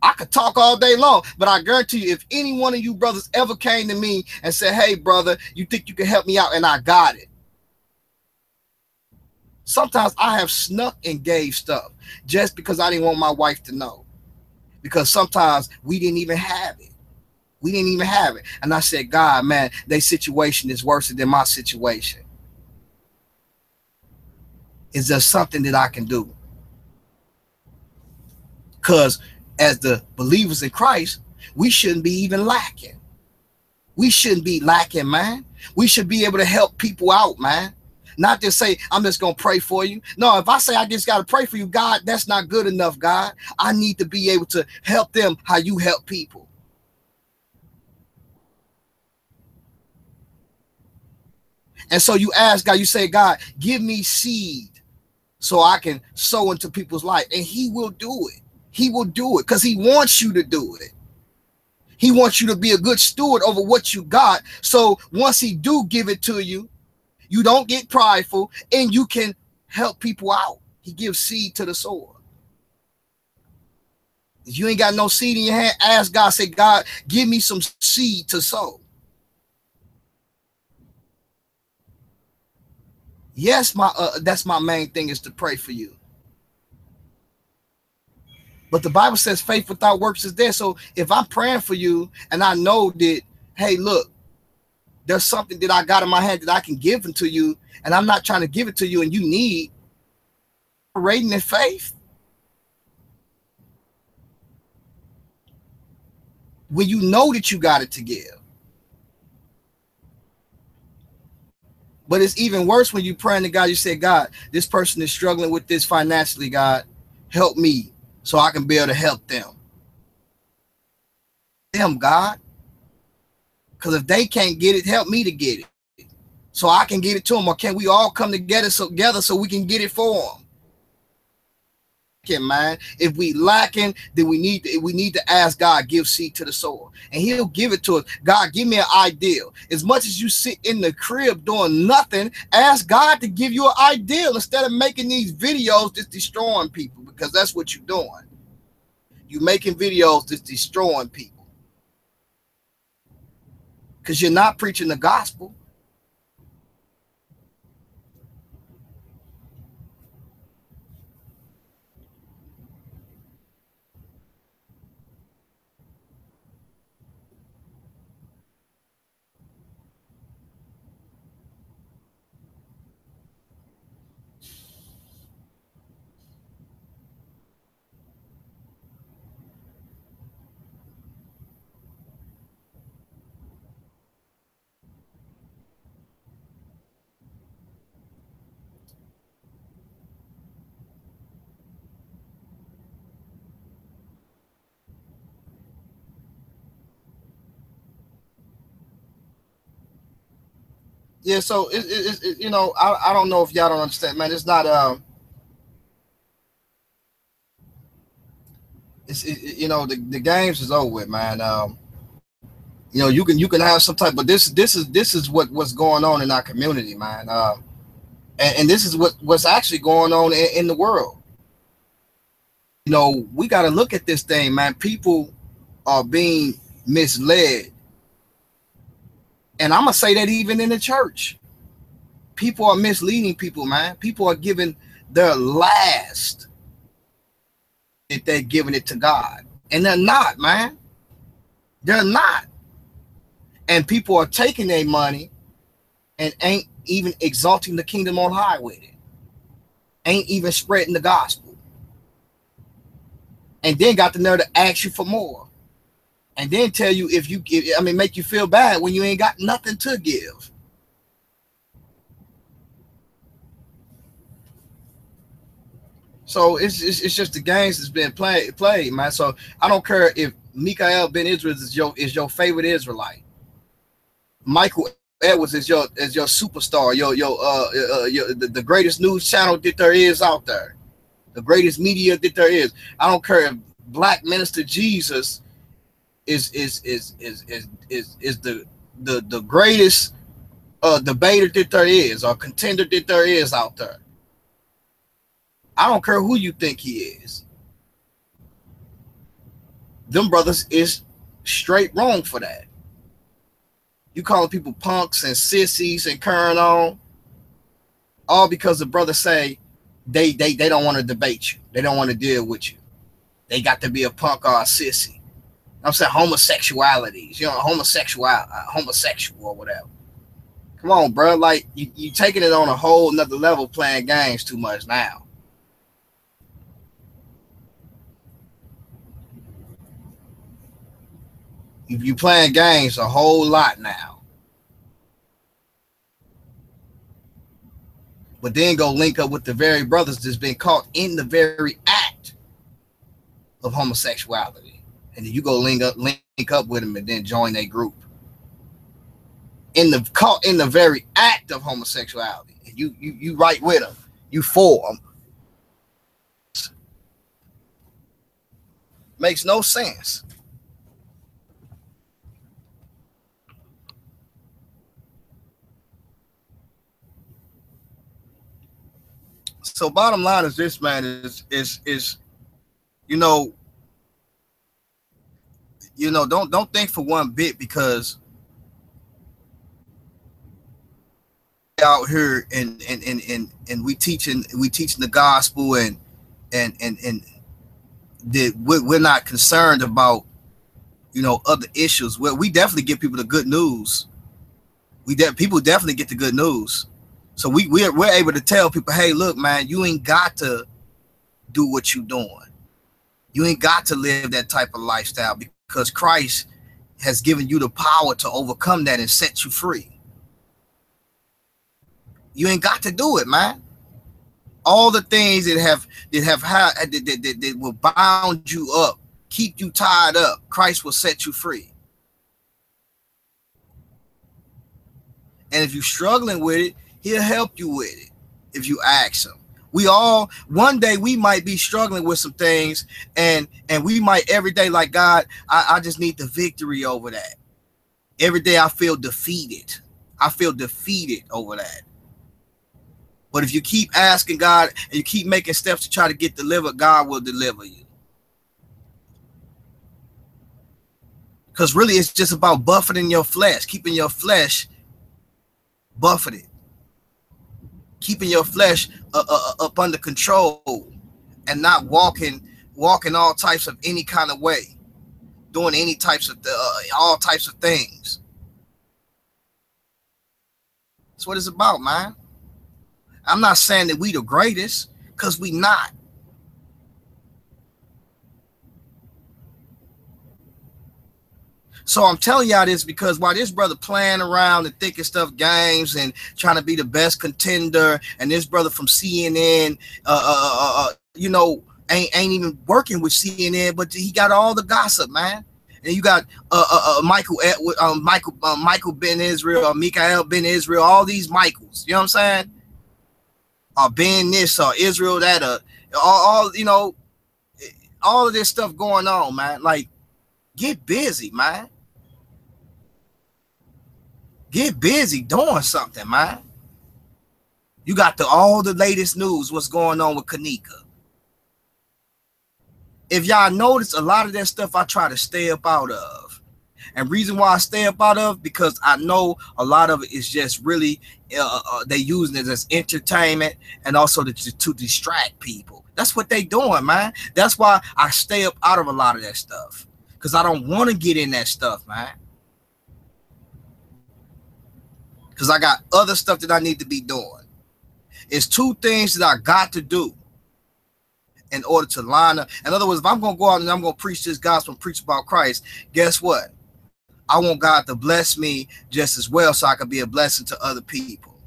Speaker 1: I could talk all day long, but I guarantee you, if any one of you brothers ever came to me and said, hey, brother, you think you can help me out? And I got it. Sometimes I have snuck and gave stuff just because I didn't want my wife to know. Because sometimes we didn't even have it. We didn't even have it. And I said, God, man, their situation is worse than my situation. Is there something that I can do? Because as the believers in Christ, we shouldn't be even lacking. We shouldn't be lacking, man. We should be able to help people out, man. Not just say, I'm just going to pray for you. No, if I say I just got to pray for you, God, that's not good enough, God. I need to be able to help them how you help people. And so you ask God, you say, God, give me seed so I can sow into people's life. And he will do it. He will do it because he wants you to do it. He wants you to be a good steward over what you got. So once he do give it to you, you don't get prideful and you can help people out. He gives seed to the sower. If you ain't got no seed in your hand, ask God, say, God, give me some seed to sow. Yes, that's my main thing is to pray for you. But the Bible says faith without works is dead. So if I'm praying for you and I know that, hey, look, there's something that I got in my hand that I can give into you, and I'm not trying to give it to you and you need operating in faith. When you know that you got it to give. But it's even worse when you praying to God, you say, God, this person is struggling with this financially, God, help me so I can be able to help them. God. Because if they can't get it, help me to get it. So I can get it to them. Or can we all come together so we can get it for them? Man, if we lacking, then we need to ask God, give seed to the sower, and he'll give it to us. God, give me an ideal. As much as you sit in the crib doing nothing, ask God to give you an ideal instead of making these videos that's destroying people, because that's what you're doing. You're making videos that's destroying people because you're not preaching the gospel. Yeah, so you know, I don't know if y'all don't understand, man. It's not you know, the games is over with, man. You know, you can have some type, but this is what's going on in our community, man. And this is what's actually going on in the world. You know, we got to look at this thing, man. People are being misled, and I'm gonna say that even in the church, people are misleading people, man. People are giving their last that they're giving it to God, and they're not, man. They're not, and people are taking their money and ain't even exalting the kingdom on high with it. Ain't even spreading the gospel, and then got the nerve to ask you for more, and then tell you if you give. I mean, make you feel bad when you ain't got nothing to give. So it's just the games that's been played, man. So I don't care if Mikael Ben Israel is your favorite Israelite. Michael Edwards is your superstar, the greatest news channel that there is out there, the greatest media that there is. I don't care if Black Minister Jesus is the greatest debater that there is, or contender that there is out there. I don't care who you think he is. Them brothers is straight wrong for that. You calling people punks and sissies and carrying on, all because the brothers say they don't want to debate you. They don't want to deal with you. They got to be a punk or a sissy. I'm saying homosexuality, you know, homosexual or whatever. Come on, bro. Like you taking it on a whole nother level, playing games too much now. You playing games a whole lot now. But then go link up with the very brothers that's been caught in the very act of homosexuality, and then you go link up with them and then join a group caught in the very act of homosexuality. And you right with them, you for them. Makes no sense. So bottom line is this, man, is you know don't think for one bit because out here and we teaching the gospel and that we're not concerned about other issues. Well, we definitely give people the good news. People definitely get the good news. So we're able to tell people, hey, look, man, you ain't got to do what you doing. You ain't got to live that type of lifestyle because Christ has given you the power to overcome that and set you free. You ain't got to do it, man. All the things that will bound you up, keep you tied up, Christ will set you free. And if you're struggling with it, he'll help you with it if you ask him. We all, one day we might be struggling with some things, and we might every day like, God, I just need the victory over that. Every day I feel defeated. I feel defeated over that. But if you keep asking God and you keep making steps to try to get delivered, God will deliver you. Because really it's just about buffeting your flesh, keeping your flesh buffeted, keeping your flesh up under control, and not walking all types of any kind of way, doing any types of all types of things. That's what it's about, man. I'm not saying that we the greatest, because we not. So I'm telling y'all this because while this brother playing around and thinking stuff games and trying to be the best contender, and this brother from CNN, ain't even working with CNN, but he got all the gossip, man. And you got Michael Ben Israel, or Mikael Ben Israel, all these Michaels. You know what I'm saying? Or Ben this, or Israel that, all you know, all of this stuff going on, man. Like, get busy, man. Get busy doing something, man. You got all the latest news, what's going on with Kanika. If y'all notice, a lot of that stuff I try to stay up out of. And reason why I stay up out of, because I know a lot of it is just really, they using it as entertainment and also to distract people. That's what they doing, man. That's why I stay up out of a lot of that stuff. Because I don't want to get in that stuff, man. Because I got other stuff that I need to be doing. It's two things that I got to do in order to line up. In other words, if I'm going to go out and I'm going to preach this gospel and preach about Christ, guess what? I want God to bless me just as well so I can be a blessing to other people.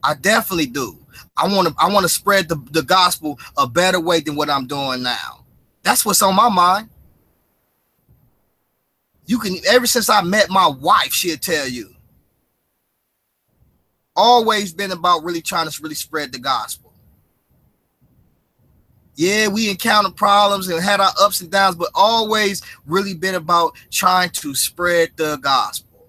Speaker 1: I definitely do. I want to spread the gospel a better way than what I'm doing now. That's what's on my mind. You can, ever since I met my wife, she'll tell you. Always been about really trying to really spread the gospel. Yeah, we encountered problems and had our ups and downs, but always really been about trying to spread the gospel.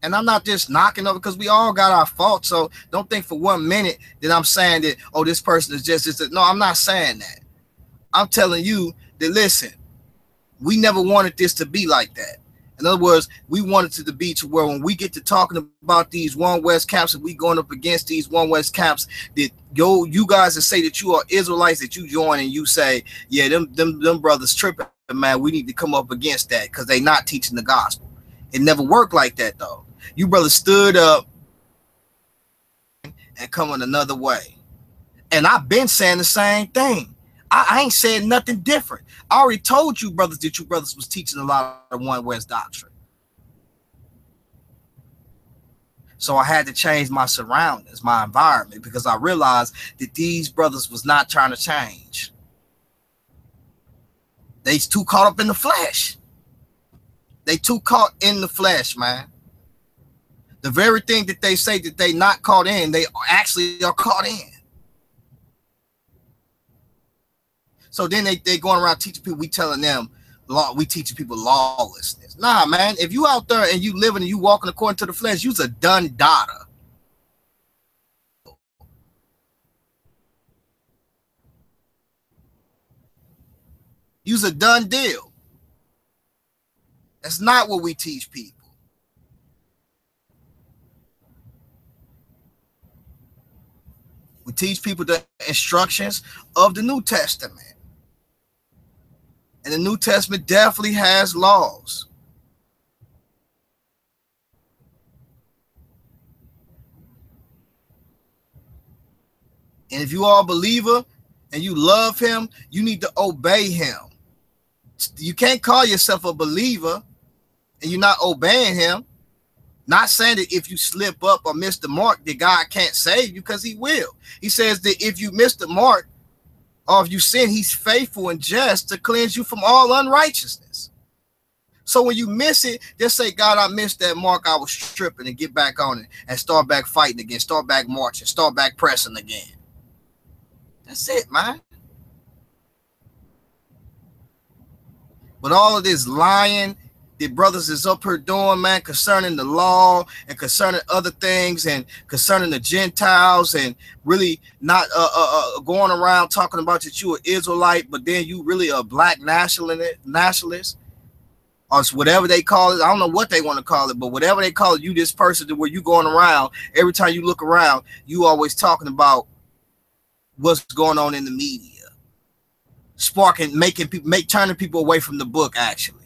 Speaker 1: And I'm not just knocking over, because we all got our faults. So don't think for 1 minute that I'm saying that, oh, this person is just this. No, I'm not saying that. I'm telling you that, listen, we never wanted this to be like that. In other words, we wanted it to be to where when we get to talking about these One West camps and we going up against these One West camps, that you guys that say that you are Israelites, that you join and you say, yeah, them brothers tripping, man, we need to come up against that because they not teaching the gospel. It never worked like that, though. You brothers stood up and coming another way. And I've been saying the same thing. I ain't saying nothing different. I already told you brothers that you brothers was teaching a lot of One West doctrine. So I had to change my surroundings, my environment, because I realized that these brothers was not trying to change. They too caught up in the flesh. They too caught in the flesh, man. The very thing that they say that they not caught in, they actually are caught in. So then they going around teaching people, we telling them, we teaching people lawlessness. Nah, man, if you out there and you living and you walking according to the flesh, you's a done daughter. You's a done deal. That's not what we teach people. We teach people the instructions of the New Testament. And the New Testament definitely has laws. And if you are a believer and you love him, you need to obey him. You can't call yourself a believer and you're not obeying him. Not saying that if you slip up or miss the mark that God can't save you, because he will. He says that if you miss the mark or if you sin, he's faithful and just to cleanse you from all unrighteousness. So when you miss it, just say, God, I missed that mark. I was tripping, and get back on it and start back fighting again, start back marching, start back pressing again. That's it, man. But all of this lying the brothers is up here doing, man, concerning the law and concerning other things and concerning the Gentiles, and really not going around talking about that you are Israelite, but then you really a black nationalist, or whatever they call it. I don't know what they want to call it, but whatever they call it, you this person to where you going around, every time you look around, you always talking about what's going on in the media, sparking, making people, turning people away from the book, actually.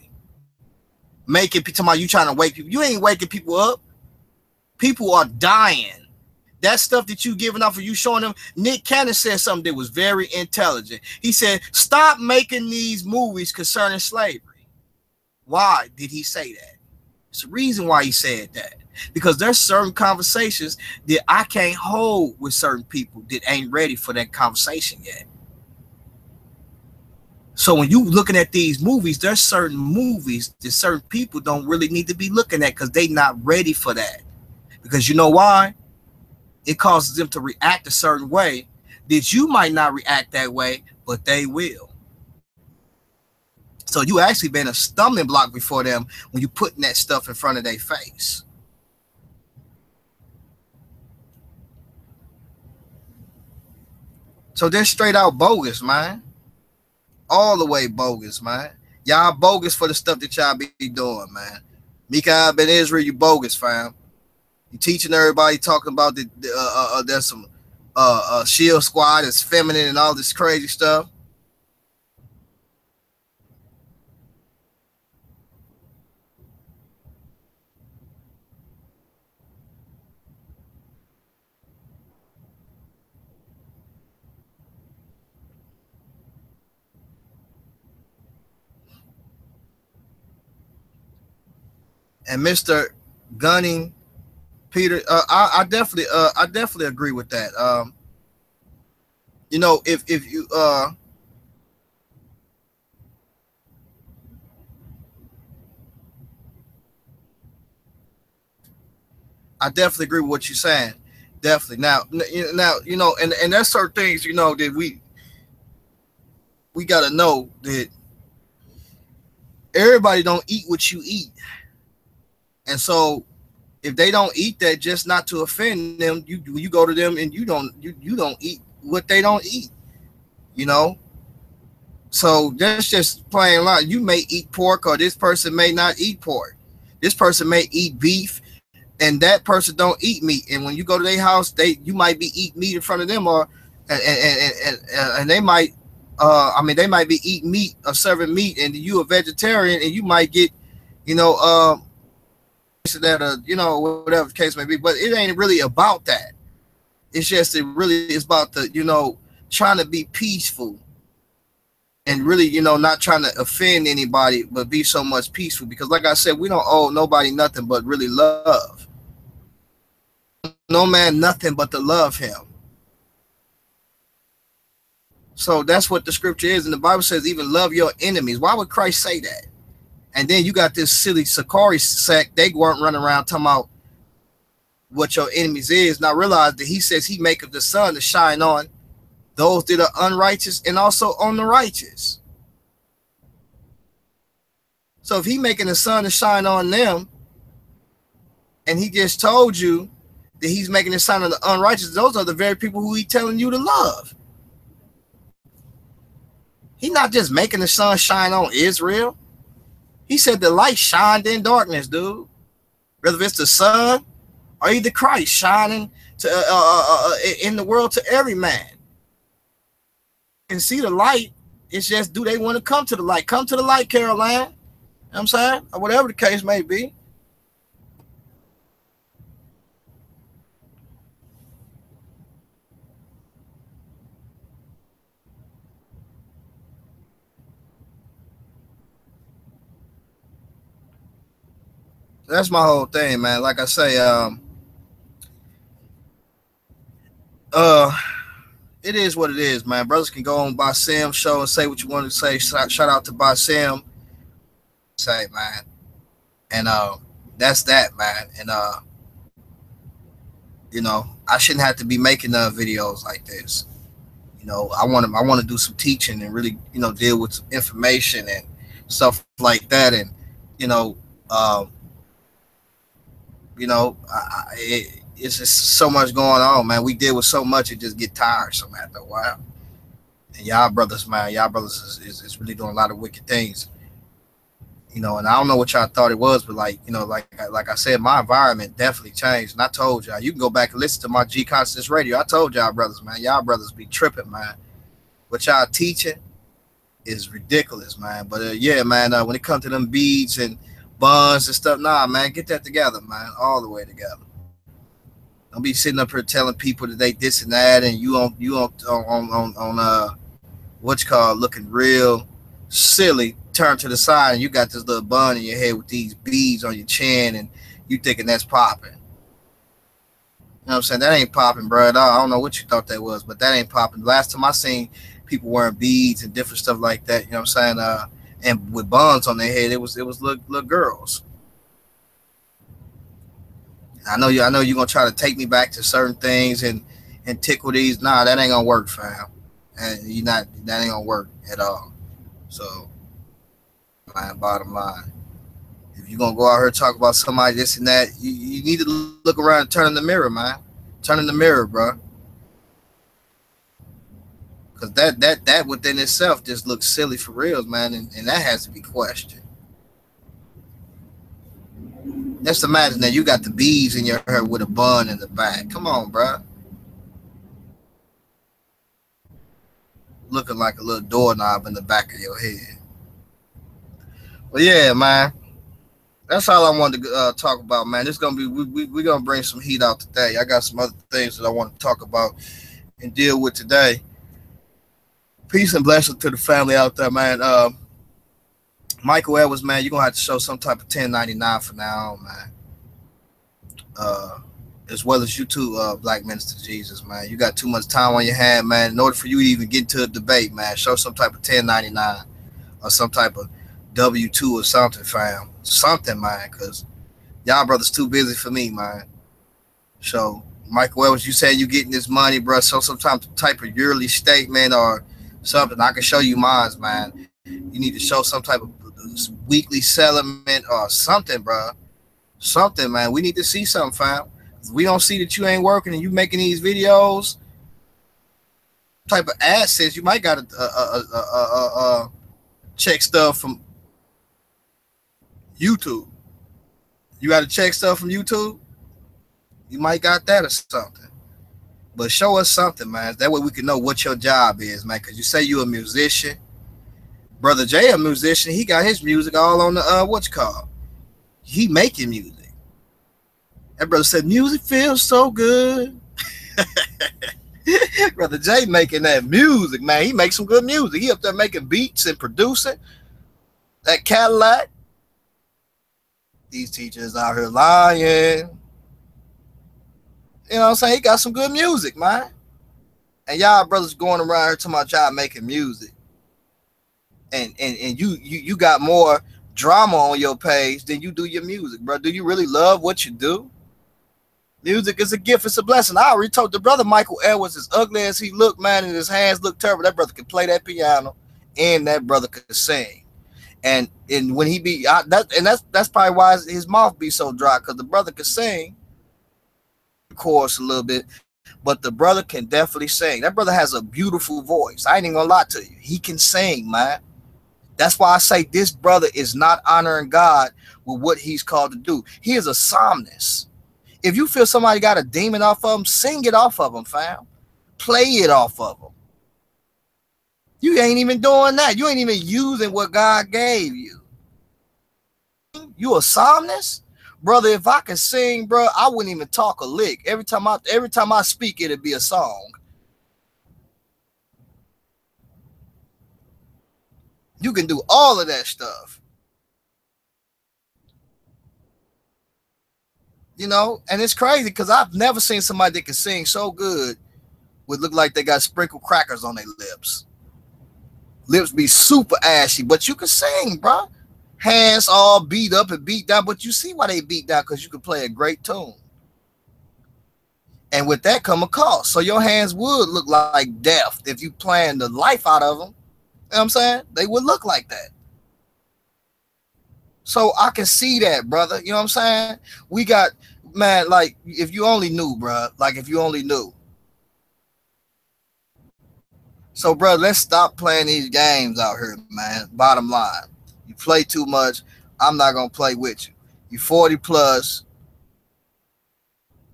Speaker 1: Making people, talking about you trying to wake people. You ain't waking people up. People are dying. That stuff that you giving off of, you showing them. Nick Cannon said something that was very intelligent. He said, stop making these movies concerning slavery. Why did he say that? It's the reason why he said that. because there's certain conversations that I can't hold with certain people that ain't ready for that conversation yet. So when you looking at these movies, there's certain movies that certain people don't really need to be looking at because they not ready for that. Because you know why? It causes them to react a certain way that you might not react that way, but they will. So you actually been a stumbling block before them when you putting that stuff in front of their face. So they're straight out bogus, man. All the way bogus, man. Y'all bogus for the stuff that y'all be doing, man. Mika Ben Israel, you bogus, fam. You teaching everybody, talking about there's some shield squad that's feminine and all this crazy stuff. And Mr. Gunning, Peter, I definitely agree with that. You know, if you I definitely agree with what you're saying. Definitely. Now, you know, and there's certain things, you know, that we gotta know that everybody don't eat what you eat, and so if they don't eat that, just not to offend them, you go to them and you don't eat what they don't eat, you know. So that's just plain line. You may eat pork, or this person may not eat pork. This person may eat beef, and that person don't eat meat. And when you go to their house, you might be eating meat in front of them, or and they might, I mean, they might be eating meat or serving meat, and you a vegetarian, and you might get, you know, that you know, whatever the case may be. But it ain't really about that. It's just it's about the, you know, trying to be peaceful, and really, you know, not trying to offend anybody, but be so much peaceful. Because like I said, we don't owe nobody nothing but really love. No man nothing but to love him. So that's what the scripture is. And the Bible says even love your enemies. Why would Christ say that? And then you got this silly Sakari sect. They weren't running around talking about what your enemies is. Now realize that he says he maketh the sun to shine on those that are unrighteous and also on the righteous. So if he making the sun to shine on them, and he just told you that he's making the sun on the unrighteous, those are the very people who he's telling you to love. He's not just making the sun shine on Israel. He said the light shined in darkness, dude. Whether it's the sun or either Christ shining to in the world to every man. And see the light. It's just, do they want to come to the light? Come to the light, Caroline. You know what I'm saying? Or whatever the case may be. That's my whole thing, man. Like I say, it is what it is, man. Brothers can go on Basim show and say what you want to say. Shout out to Basim. Say, man. And that's that, man. And you know, I shouldn't have to be making videos like this. You know, I want to do some teaching and really, you know, deal with some information and stuff like that. And you know, it's just so much going on, man. We deal with so much, it just get tiresome after a while. And y'all brothers, man, is really doing a lot of wicked things. You know, and I don't know what y'all thought it was, but like, you know, like I said, my environment definitely changed. And I told y'all, you can go back and listen to my G Conscience Radio. I told y'all brothers, man, y'all brothers be tripping, man. What y'all teaching is ridiculous, man. But yeah, man, when it comes to them beads and buns and stuff, nah, man, get that together, man, all the way together. Don't be sitting up here telling people that they this and that, and you on what's called looking real silly. Turn to the side, and you got this little bun in your head with these beads on your chin, and You thinking that's popping. You know what I'm saying? That ain't popping, bro. I don't know what you thought that was, but that ain't popping. Last time I seen people wearing beads and different stuff like that, you know what I'm saying? And with buns on their head, it was little girls. I know you're gonna try to take me back to certain things and tickle these. Nah, that ain't gonna work, fam. And that ain't gonna work at all. So, man, bottom line. If you're gonna go out here and talk about somebody this and that, you need to look around and turn in the mirror, man. Turn in the mirror, bro. Cause that within itself just looks silly for reals, man, and that has to be questioned. Just imagine that you got the beads in your hair with a bun in the back. Come on, bro. Looking like a little doorknob in the back of your head. But yeah, man. That's all I wanted to talk about, man. It's gonna be we gonna bring some heat out today. I got some other things that I want to talk about and deal with today. Peace and blessings to the family out there, man. Michael Edwards, man, you're gonna have to show some type of 1099 for now, man. As well as you too, Black Minister Jesus, man. You got too much time on your hand, man. In order for you to even get into a debate, man, show some type of 1099 or some type of W-2 or something, fam. Something, man, because y'all brothers too busy for me, man. So, Michael Edwards, you saying you getting this money, bro. Show some type of yearly statement or something. I can show you mine, man. You need to show some type of weekly settlement or something, bro. Something, man. We need to see something, fam. If we don't see that you ain't working and you making these videos, type of assets, you might got to check stuff from YouTube. You got to check stuff from YouTube. You might got that or something. But show us something, man. That way we can know what your job is, man. Because you say you a musician. Brother Jay, a musician. He got his music all on the, what's it called? He making music. That brother said, music feels so good. Brother Jay making that music, man. He makes some good music. He up there making beats and producing. That Cadillac. These teachers out here lying. You know what I'm saying? He got some good music, man. And y'all brothers going around here talking about y'all making music. And you got more drama on your page than you do your music, bro. Do you really love what you do? Music is a gift. It's a blessing. I already told the brother Michael Edwards, as ugly as he looked, man, and his hands look terrible, that brother could play that piano and that brother could sing. And when he be that's probably why his mouth be so dry, because the brother could sing, of course, a little bit, but the brother can definitely sing. That brother has a beautiful voice. I ain't even gonna lie to you. He can sing, man. That's why I say this brother is not honoring God with what he's called to do. He is a psalmist. If you feel somebody got a demon off of them, sing it off of them, fam. Play it off of them. You ain't even doing that. You ain't even using what God gave you. You a psalmist? Brother, if I could sing, bro, I wouldn't even talk a lick. Every time I speak, it'd be a song. You can do all of that stuff. You know, and it's crazy because I've never seen somebody that can sing so good would look like they got sprinkled crackers on their lips. Lips be super ashy, but you can sing, bro. Hands all beat up and beat down, but you see why they beat down, because you can play a great tune. And with that come a cost. So your hands would look like death if you playing the life out of them. You know what I'm saying? They would look like that. So I can see that, brother. You know what I'm saying? We got, man, like, if you only knew, bro. Like, if you only knew. So, bro, let's stop playing these games out here, man. Bottom line. You play too much, I'm not going to play with you. You 40 plus.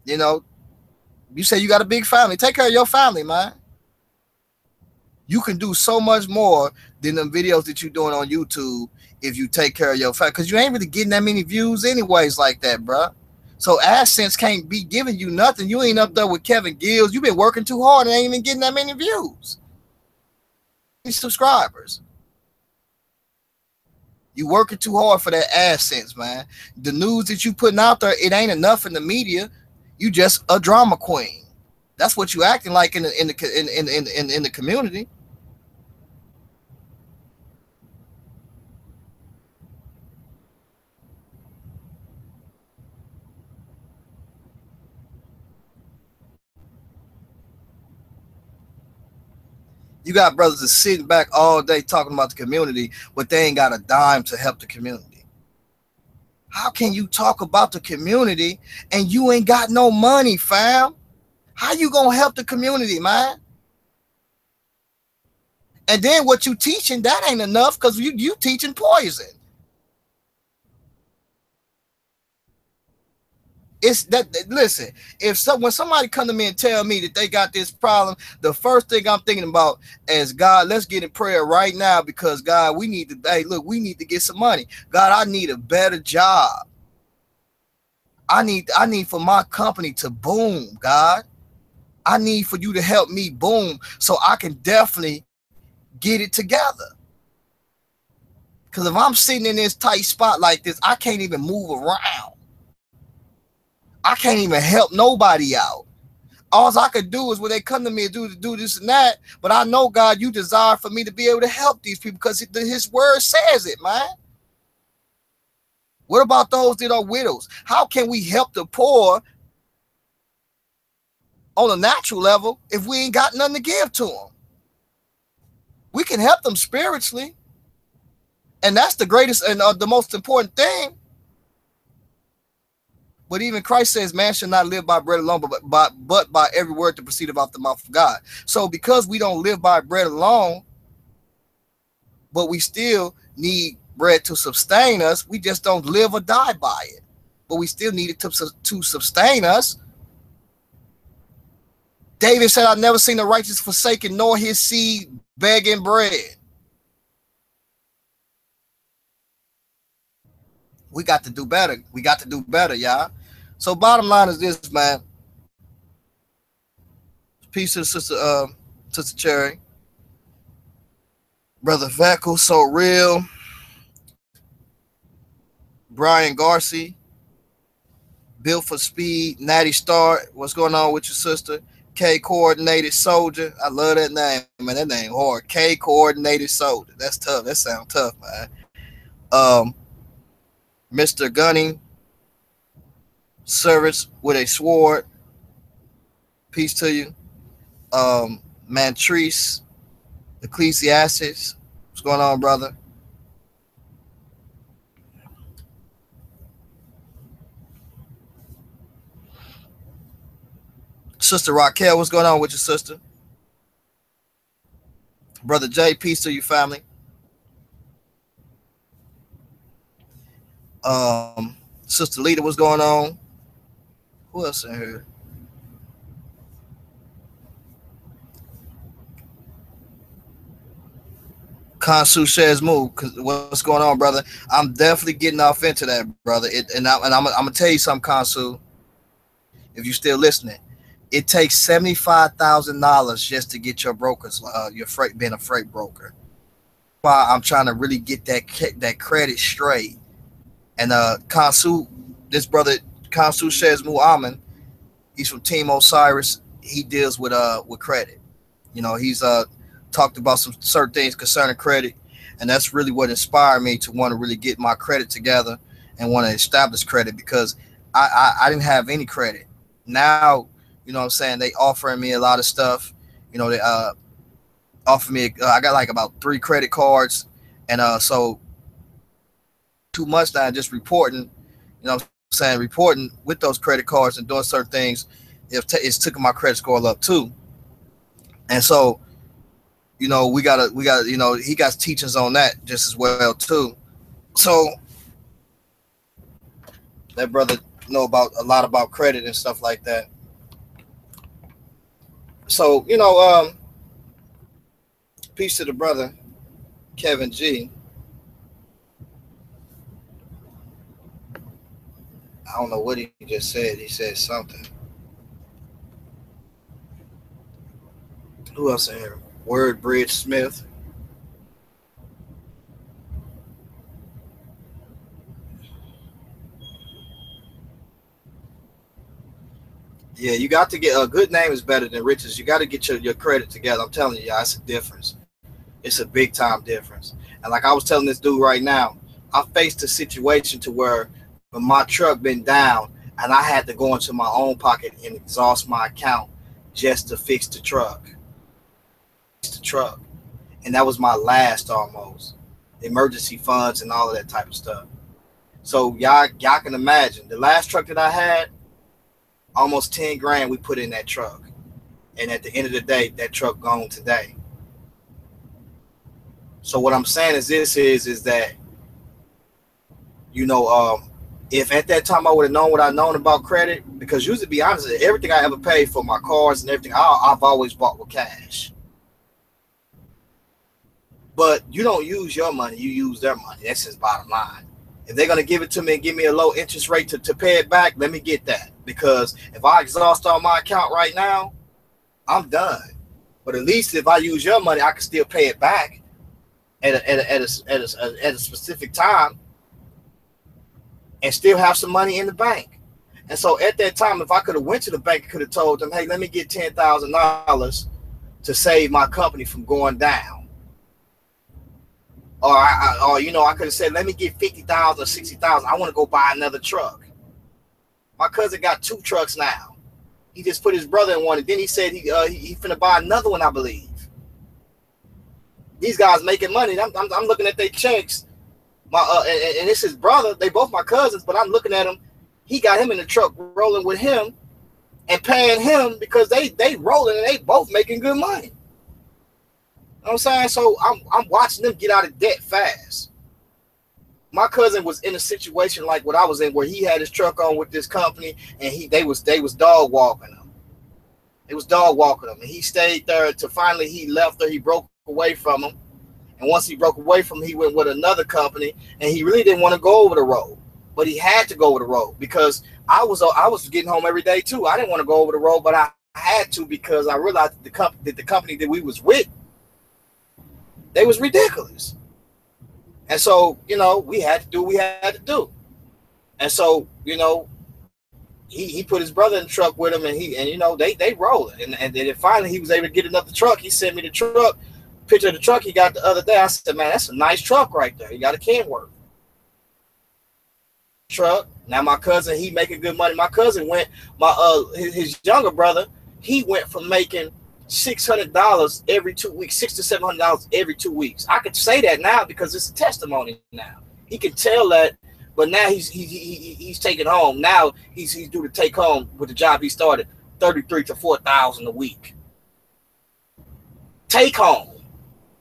Speaker 1: You know, you say you got a big family. Take care of your family, man. You can do so much more than the videos that you're doing on YouTube if you take care of your family, because you ain't really getting that many views anyways like that, bro. So AdSense can't be giving you nothing. You ain't up there with Kevin Gills. You've been working too hard and ain't even getting that many views. Subscribers. You working too hard for that AdSense, man. The news that you putting out there, it ain't enough in the media. You just a drama queen. That's what you acting like in the community. You got brothers that's sitting back all day talking about the community, but they ain't got a dime to help the community. How can you talk about the community and you ain't got no money, fam? How you gonna help the community, man? And then what you teaching, that ain't enough because you teaching poison. It's that, listen, when somebody come to me and tell me that they got this problem, the first thing I'm thinking about is, God, let's get in prayer right now, because God, we need to, hey, look, we need to get some money. God, I need a better job. I need for my company to boom, God. I need for you to help me boom so I can definitely get it together. Because if I'm sitting in this tight spot like this, I can't even move around. I can't even help nobody out. All I could do is when they come to me and do this and that. But I know, God, you desire for me to be able to help these people because his word says it, man. What about those that are widows? How can we help the poor on a natural level if we ain't got nothing to give to them? We can help them spiritually. And that's the greatest and the most important thing. But even Christ says, man shall not live by bread alone, but by every word that proceedeth out the mouth of God. So because we don't live by bread alone, but we still need bread to sustain us, we just don't live or die by it. But we still need it to sustain us. David said, I've never seen the righteous forsaken, nor his seed begging bread. We got to do better. We got to do better, y'all. So bottom line is this, man. Peace to the Sister Cherry. Brother Veckle, So Real. Brian Garcia. Built for Speed. Natty Star. What's going on with your sister? K Coordinated Soldier. I love that name, man. That name hard. K Coordinated Soldier. That's tough. That sounds tough, man. Mr. Gunning. Service with a sword. Peace to you. Mantrice. Ecclesiastes. What's going on, brother? Sister Raquel, what's going on with your sister? Brother Jay, peace to you, family. Sister Lita, what's going on? Who else in here? Kansu shares move. What's going on, brother? I'm definitely getting off into that, brother. I'm gonna tell you something, Kansu. If you're still listening, it takes $75,000 just to get your brokers, your freight, being a freight broker. Why I'm trying to really get that credit straight. And Kansu, this brother Kansu shares Mu'amin, he's from Team Osiris. He deals with credit. You know, he's talked about some certain things concerning credit, and that's really what inspired me to want to really get my credit together and want to establish credit, because I didn't have any credit. Now, you know what I'm saying, they offering me a lot of stuff. You know, they offer me, I got like about 3 credit cards, and so too much now just reporting, you know what I'm saying, reporting with those credit cards and doing certain things, it's taking my credit score up too. And so, you know, we gotta, you know, he got teachings on that just as well too. So that brother know about a lot about credit and stuff like that. So, you know, peace to the brother Kevin G. I don't know what he just said. He said something. Who else in here? Word Bridge Smith. Yeah, you got to get a good name is better than riches. You got to get your credit together. I'm telling you, y'all, it's a difference. It's a big time difference. And like I was telling this dude right now, I faced a situation to where when my truck been down and I had to go into my own pocket and exhaust my account just to fix the truck. And that was my last almost. Emergency funds and all of that type of stuff. So y'all can imagine the last truck that I had, almost 10 grand we put in that truck. And at the end of the day, that truck gone today. So what I'm saying is this is that, you know, if at that time I would have known what I known about credit, because usually, to be honest, everything I ever paid for my cars and everything, I've always bought with cash. But you don't use your money, you use their money. That's his bottom line. If they're going to give it to me and give me a low interest rate to pay it back, let me get that. Because if I exhaust all my account right now, I'm done. But at least if I use your money, I can still pay it back at a specific time and still have some money in the bank. And so at that time, if I could have went to the bank, I could have told them, hey, let me get $10,000 to save my company from going down. Or you know, I could have said, let me get 50,000 or 60,000. I want to go buy another truck. My cousin got 2 trucks now. He just put his brother in one, and then he said he finna buy another one, I believe. These guys making money. I'm looking at their checks. And it's his brother. They both my cousins, but I'm looking at him. He got him in the truck rolling with him and paying him because they rolling and they both making good money. You know what I'm saying? So I'm watching them get out of debt fast. My cousin was in a situation like what I was in, where he had his truck on with this company, and they was dog walking him. It was dog walking him, and he stayed there until finally he left there. He broke away from him, and once he broke away from him, he went with another company, and he really didn't want to go over the road, but he had to go over the road because I was getting home every day too. I didn't want to go over the road, but I had to because I realized that the company that we was with, they was ridiculous. And so, you know, we had to do what we had to do. And so, you know, he put his brother in the truck with him, and you know, they rolling. And then finally he was able to get another truck. He sent me the truck, picture of the truck he got the other day. I said, man, that's a nice truck right there. He got a Kenworth truck. Now my cousin, he making good money. My cousin went, his younger brother, he went from making $600 every 2 weeks, $600 to $700 every 2 weeks. I could say that now because it's a testimony now. He can tell that, but now he's taking home. Now he's due to take home with the job he started, $33,000 to $4,000 a week. Take home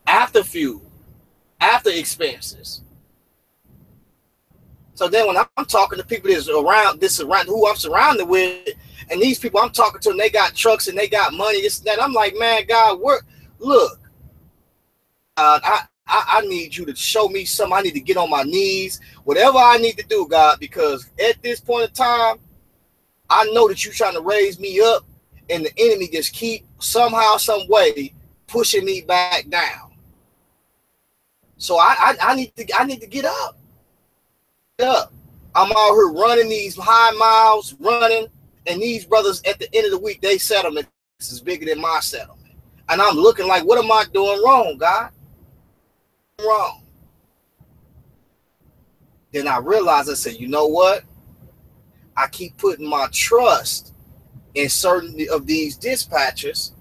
Speaker 1: after fuel, after expenses. So then when I'm talking to people that's around who I'm surrounded with, and these people I'm talking to, and they got trucks and they got money, this and that, I'm like, man, God, look, I need you to show me something. I need to get on my knees, whatever I need to do, God, because at this point in time, I know that you're trying to raise me up, and the enemy just keep somehow, some way pushing me back down. So I need to get up. I'm out here running these high miles, and these brothers at the end of the week, they settlement is bigger than my settlement. And I'm looking like, what am I doing wrong, God? Wrong. Then I realized, I said, you know what? I keep putting my trust in certain of these dispatchers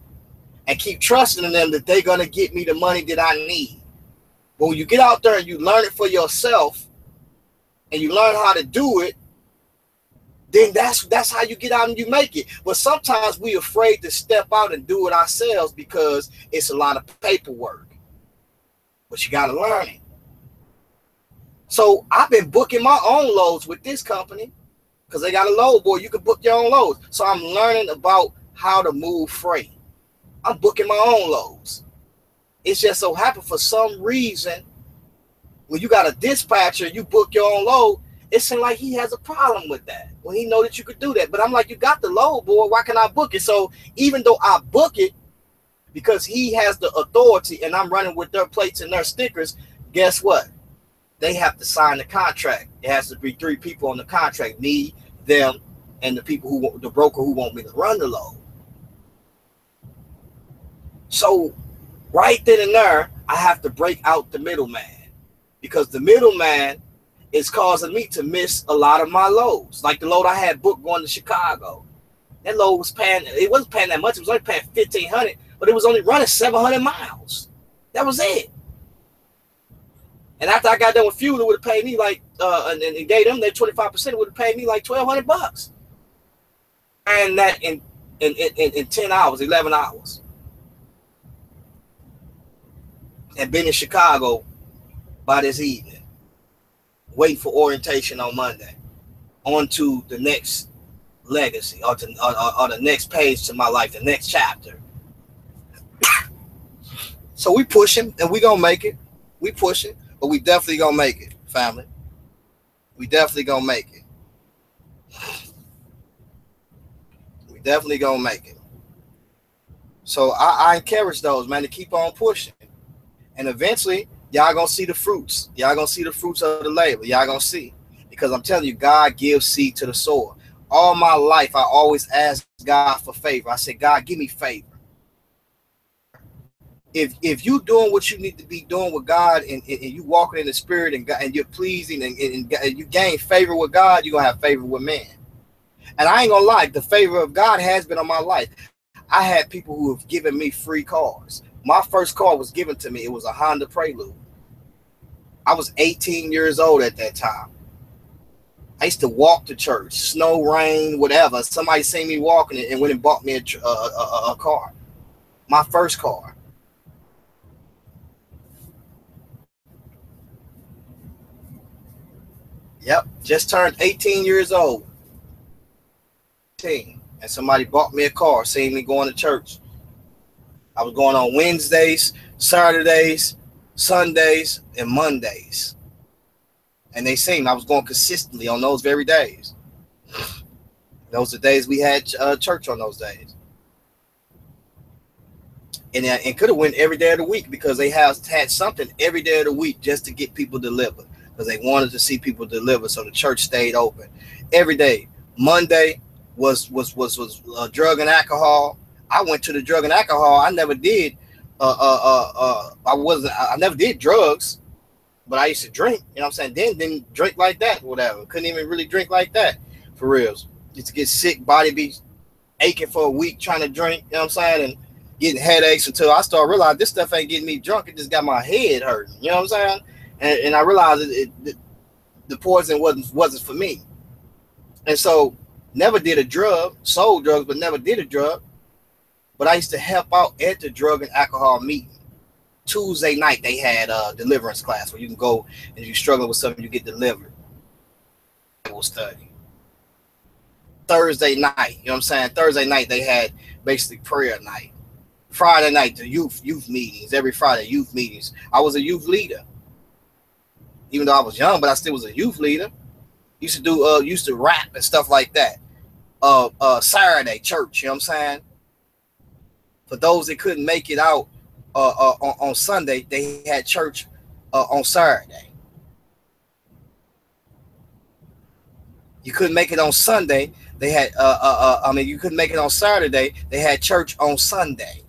Speaker 1: and keep trusting in them that they're going to get me the money that I need. But when you get out there and you learn it for yourself, and you learn how to do it, then that's how you get out and you make it. But sometimes we're afraid to step out and do it ourselves because it's a lot of paperwork. But you got to learn it. So I've been booking my own loads with this company because they got a load board. You can book your own loads. So I'm learning about how to move freight. I'm booking my own loads. It's just so happened for some reason, when you got a dispatcher, you book your own load, it seems like he has a problem with that when he know that you could do that. But I'm like, you got the load board, why can't I book it? So even though I book it because he has the authority and I'm running with their plates and their stickers, guess what? They have to sign the contract. It has to be 3 people on the contract, me, them, and the people who the broker who want me to run the load. So right then and there, I have to break out the middleman, because the middleman is causing me to miss a lot of my loads. Like the load I had booked going to Chicago. That load was paying, it wasn't paying that much. It was only paying $1,500, but it was only running 700 miles. That was it. And after I got done with fuel, it would have paid me like, and gave them their 25%, it would have paid me like $1,200. And that in 10 hours, 11 hours. And been in Chicago by this evening, waiting for orientation on Monday. On to the next legacy, or the next page to my life, the next chapter. So we pushing, and we gonna make it. We pushing, but we definitely gonna make it, family. We definitely gonna make it. We definitely gonna make it. So I encourage those, man, to keep on pushing. And eventually, y'all gonna see the fruits. Y'all gonna see the fruits of the labor. Y'all gonna see. Because I'm telling you, God gives seed to the sower. All my life, I always ask God for favor. I said, God, give me favor. If you doing what you need to be doing with God, and you walking in the spirit, and God, and you're pleasing, and you gain favor with God, you're gonna have favor with man. And I ain't gonna lie, the favor of God has been on my life. I had people who have given me free cars. My first car was given to me. It was a Honda Prelude. I was 18 years old at that time. I used to walk to church, snow, rain, whatever. Somebody seen me walking and went and bought me a car. My first car. Yep, just turned 18 years old. And somebody bought me a car, seeing me going to church. I was going on Wednesdays, Saturdays, Sundays, and Mondays. And they seen I was going consistently on those very days. Those are the days we had church on those days. And could have went every day of the week, because they had something every day of the week just to get people delivered, because they wanted to see people deliver. So the church stayed open every day. Monday was drug and alcohol. I went to the drug and alcohol. I never did. I never did drugs, but I used to drink. You know what I'm saying? Didn't drink like that. Whatever. Couldn't even really drink like that for reals. Used to get sick, body be aching for a week trying to drink. You know what I'm saying? And getting headaches until I started realizing this stuff ain't getting me drunk. It just got my head hurting. You know what I'm saying? And I realized the poison wasn't for me. And so never did a drug, sold drugs, but never did a drug. But I used to help out at the drug and alcohol meeting. Tuesday night, they had a deliverance class where you can go, and if you're struggling with something, you get delivered. Bible study. Thursday night, you know what I'm saying? Thursday night, they had basically prayer night. Friday night, the youth meetings. Every Friday, youth meetings. I was a youth leader. Even though I was young, but I still was a youth leader. Used to rap and stuff like that. Saturday, church, you know what I'm saying? For those that couldn't make it out on Sunday, they had church on Saturday. You couldn't make it on Sunday. They had you couldn't make it on Saturday. They had church on Sunday.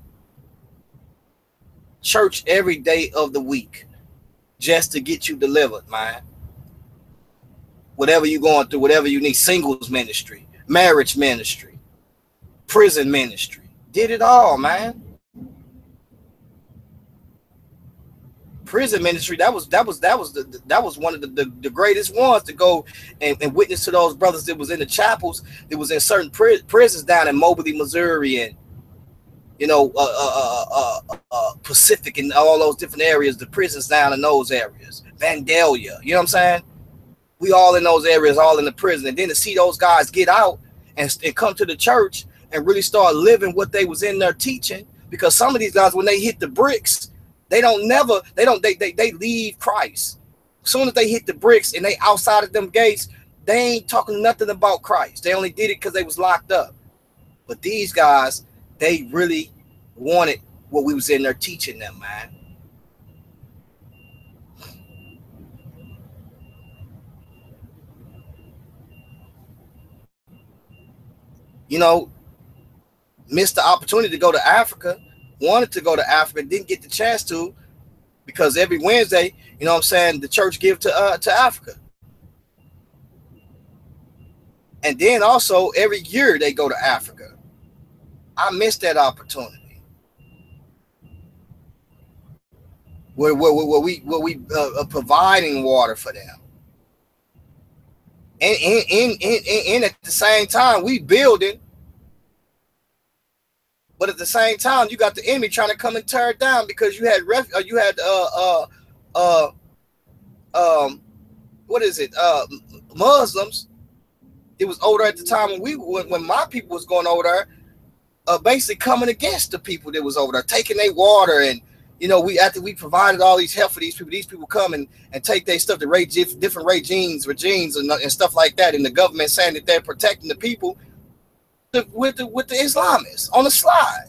Speaker 1: Church every day of the week, just to get you delivered, man. Whatever you're going through, whatever you need, singles ministry, marriage ministry, prison ministry, did it all, man. Prison ministry, that was one of the greatest ones, to go and witness to those brothers that was in the chapels, that was in certain prisons down in Moberly, Missouri, and Pacific, and all those different areas, the prisons down in those areas, Vandalia, you know what I'm saying? We all in those areas, all in the prison. And then to see those guys get out and come to the church and really start living what they was in there teaching, because some of these guys, when they hit the bricks, they leave Christ. As soon as they hit the bricks and they outside of them gates, they ain't talking nothing about Christ. They only did it because they was locked up. But these guys, they really wanted what we was in there teaching them, man. you know, missed the opportunity to go to Africa, wanted to go to Africa, didn't get the chance to, because every Wednesday, you know what I'm saying, the church give to Africa. And then also every year they go to Africa. I missed that opportunity. Where we providing water for them. And at the same time, we building. But at the same time, you got the enemy trying to come and tear it down because you had what is it? Muslims. It was older at the time when my people was going over there, basically coming against the people that was over there, taking their water. And you know, after we provided all these help for these people come and take their stuff to different regimes and stuff like that, and the government saying that they're protecting the people with the Islamists on the slide.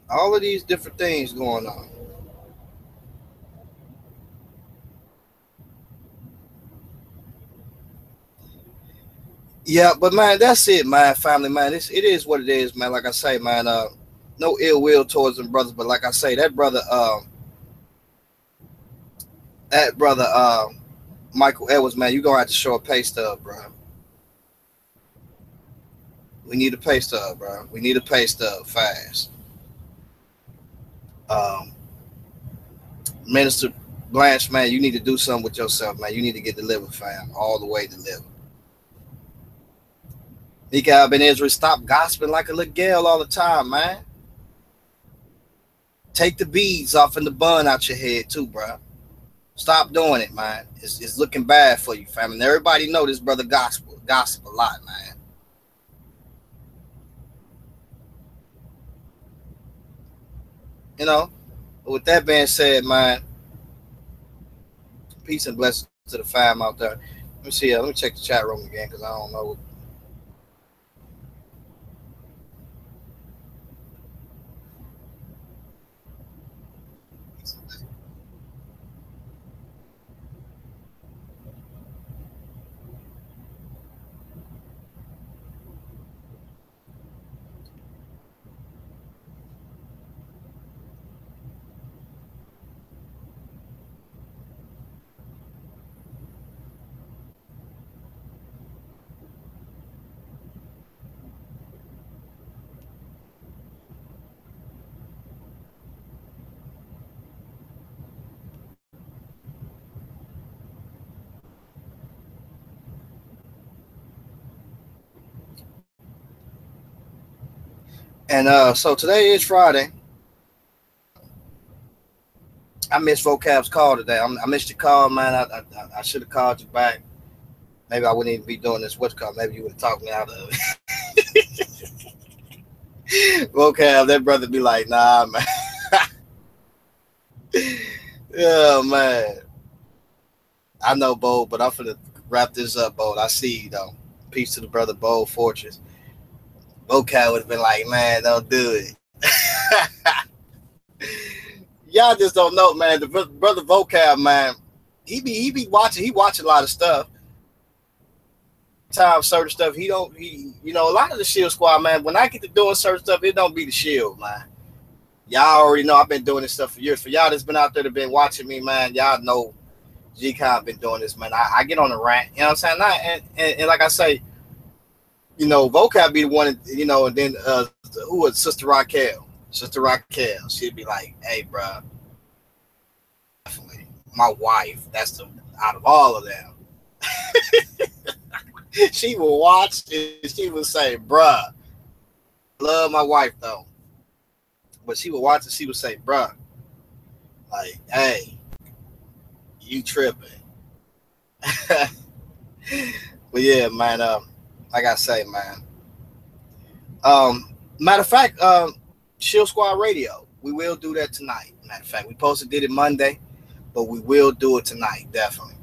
Speaker 1: All of these different things going on. Yeah, but man, that's it, man, family, man. It is what it is, man. Like I say, man, no ill will towards them brothers, but like I say, that brother, Michael Edwards, man, you gonna have to show a pay stub, bro. We need a pay stub, bro. We need a pay stub fast. Minister Blanche, man, you need to do something with yourself, man. You need to get delivered, fam, all the way delivered. Nika Ben Israel, stop gossiping like a little girl all the time, man. Take the beads off and the bun out your head too, bro. Stop doing it, man. It's looking bad for you, fam. And everybody know this brother gossip a lot, man. You know, with that being said, man, peace and blessings to the fam out there. Let me see. Let me check the chat room again because I don't know. And so today is Friday. I missed Vocab's call today. I missed your call, man. I should have called you back. Maybe I wouldn't even be doing this what's called. Maybe you would have talked me out of it. Vocab, that brother be like, nah, man. Yeah, man. I know, Bo, but I'm finna wrap this up, Bo. I see you, though. Peace to the brother, Bo Fortress. Vocab would have been like, man, don't do it. Y'all just don't know, man. The brother Vocab, man, he watch a lot of stuff. Time certain stuff you know, a lot of the Shield Squad, man, when I get to doing certain stuff, it don't be the Shield, man. Y'all already know I've been doing this stuff for years. For y'all that's been out there that been watching me, man, y'all know G-Con been doing this, man. I get on the rant, you know what I'm saying? And like I say, you know, Vocab be the one, you know, and then who was Sister Raquel? Sister Raquel, she'd be like, hey, bro, definitely my wife, that's the out of all of them. She will watch and she will say, bruh, love my wife though. But she would watch and she would say, bruh, like, hey, you tripping. But yeah, man, like I say, man. Matter of fact, Shield Squad Radio, we will do that tonight. Matter of fact, we did it Monday, but we will do it tonight, definitely.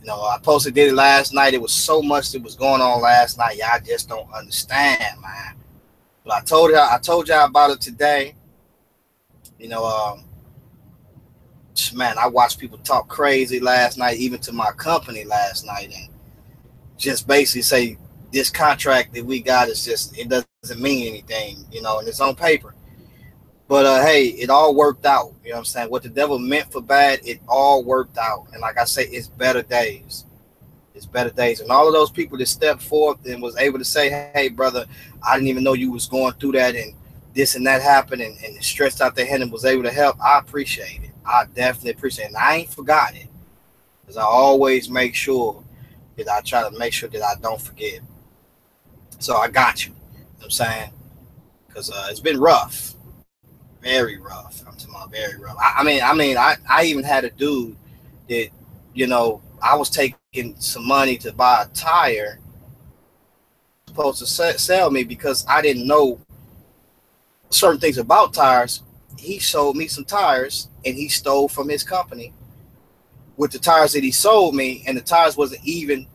Speaker 1: You know, I did it last night. It was so much that was going on last night. Y'all just don't understand, man. But I told y'all about it today. You know, man, I watched people talk crazy last night, even to my company last night, and just basically say this contract that we got is just, it doesn't mean anything, you know, and it's on paper. But hey, it all worked out. You know what I'm saying? What the devil meant for bad, it all worked out. And like I say, it's better days. It's better days. And all of those people that stepped forth and was able to say, hey, brother, I didn't even know you was going through that, and this and that happened, and stretched out their hand and was able to help. I appreciate it. I definitely appreciate it. And I ain't forgot it. Because I always make sure that I try to make sure that I don't forget. So I got you. You know what I'm saying? Because it's been rough. Very rough. I'm talking about very rough. I even had a dude that, you know, I was taking some money to buy a tire, supposed to sell me because I didn't know certain things about tires. He sold me some tires and he stole from his company with the tires that he sold me, and the tires wasn't even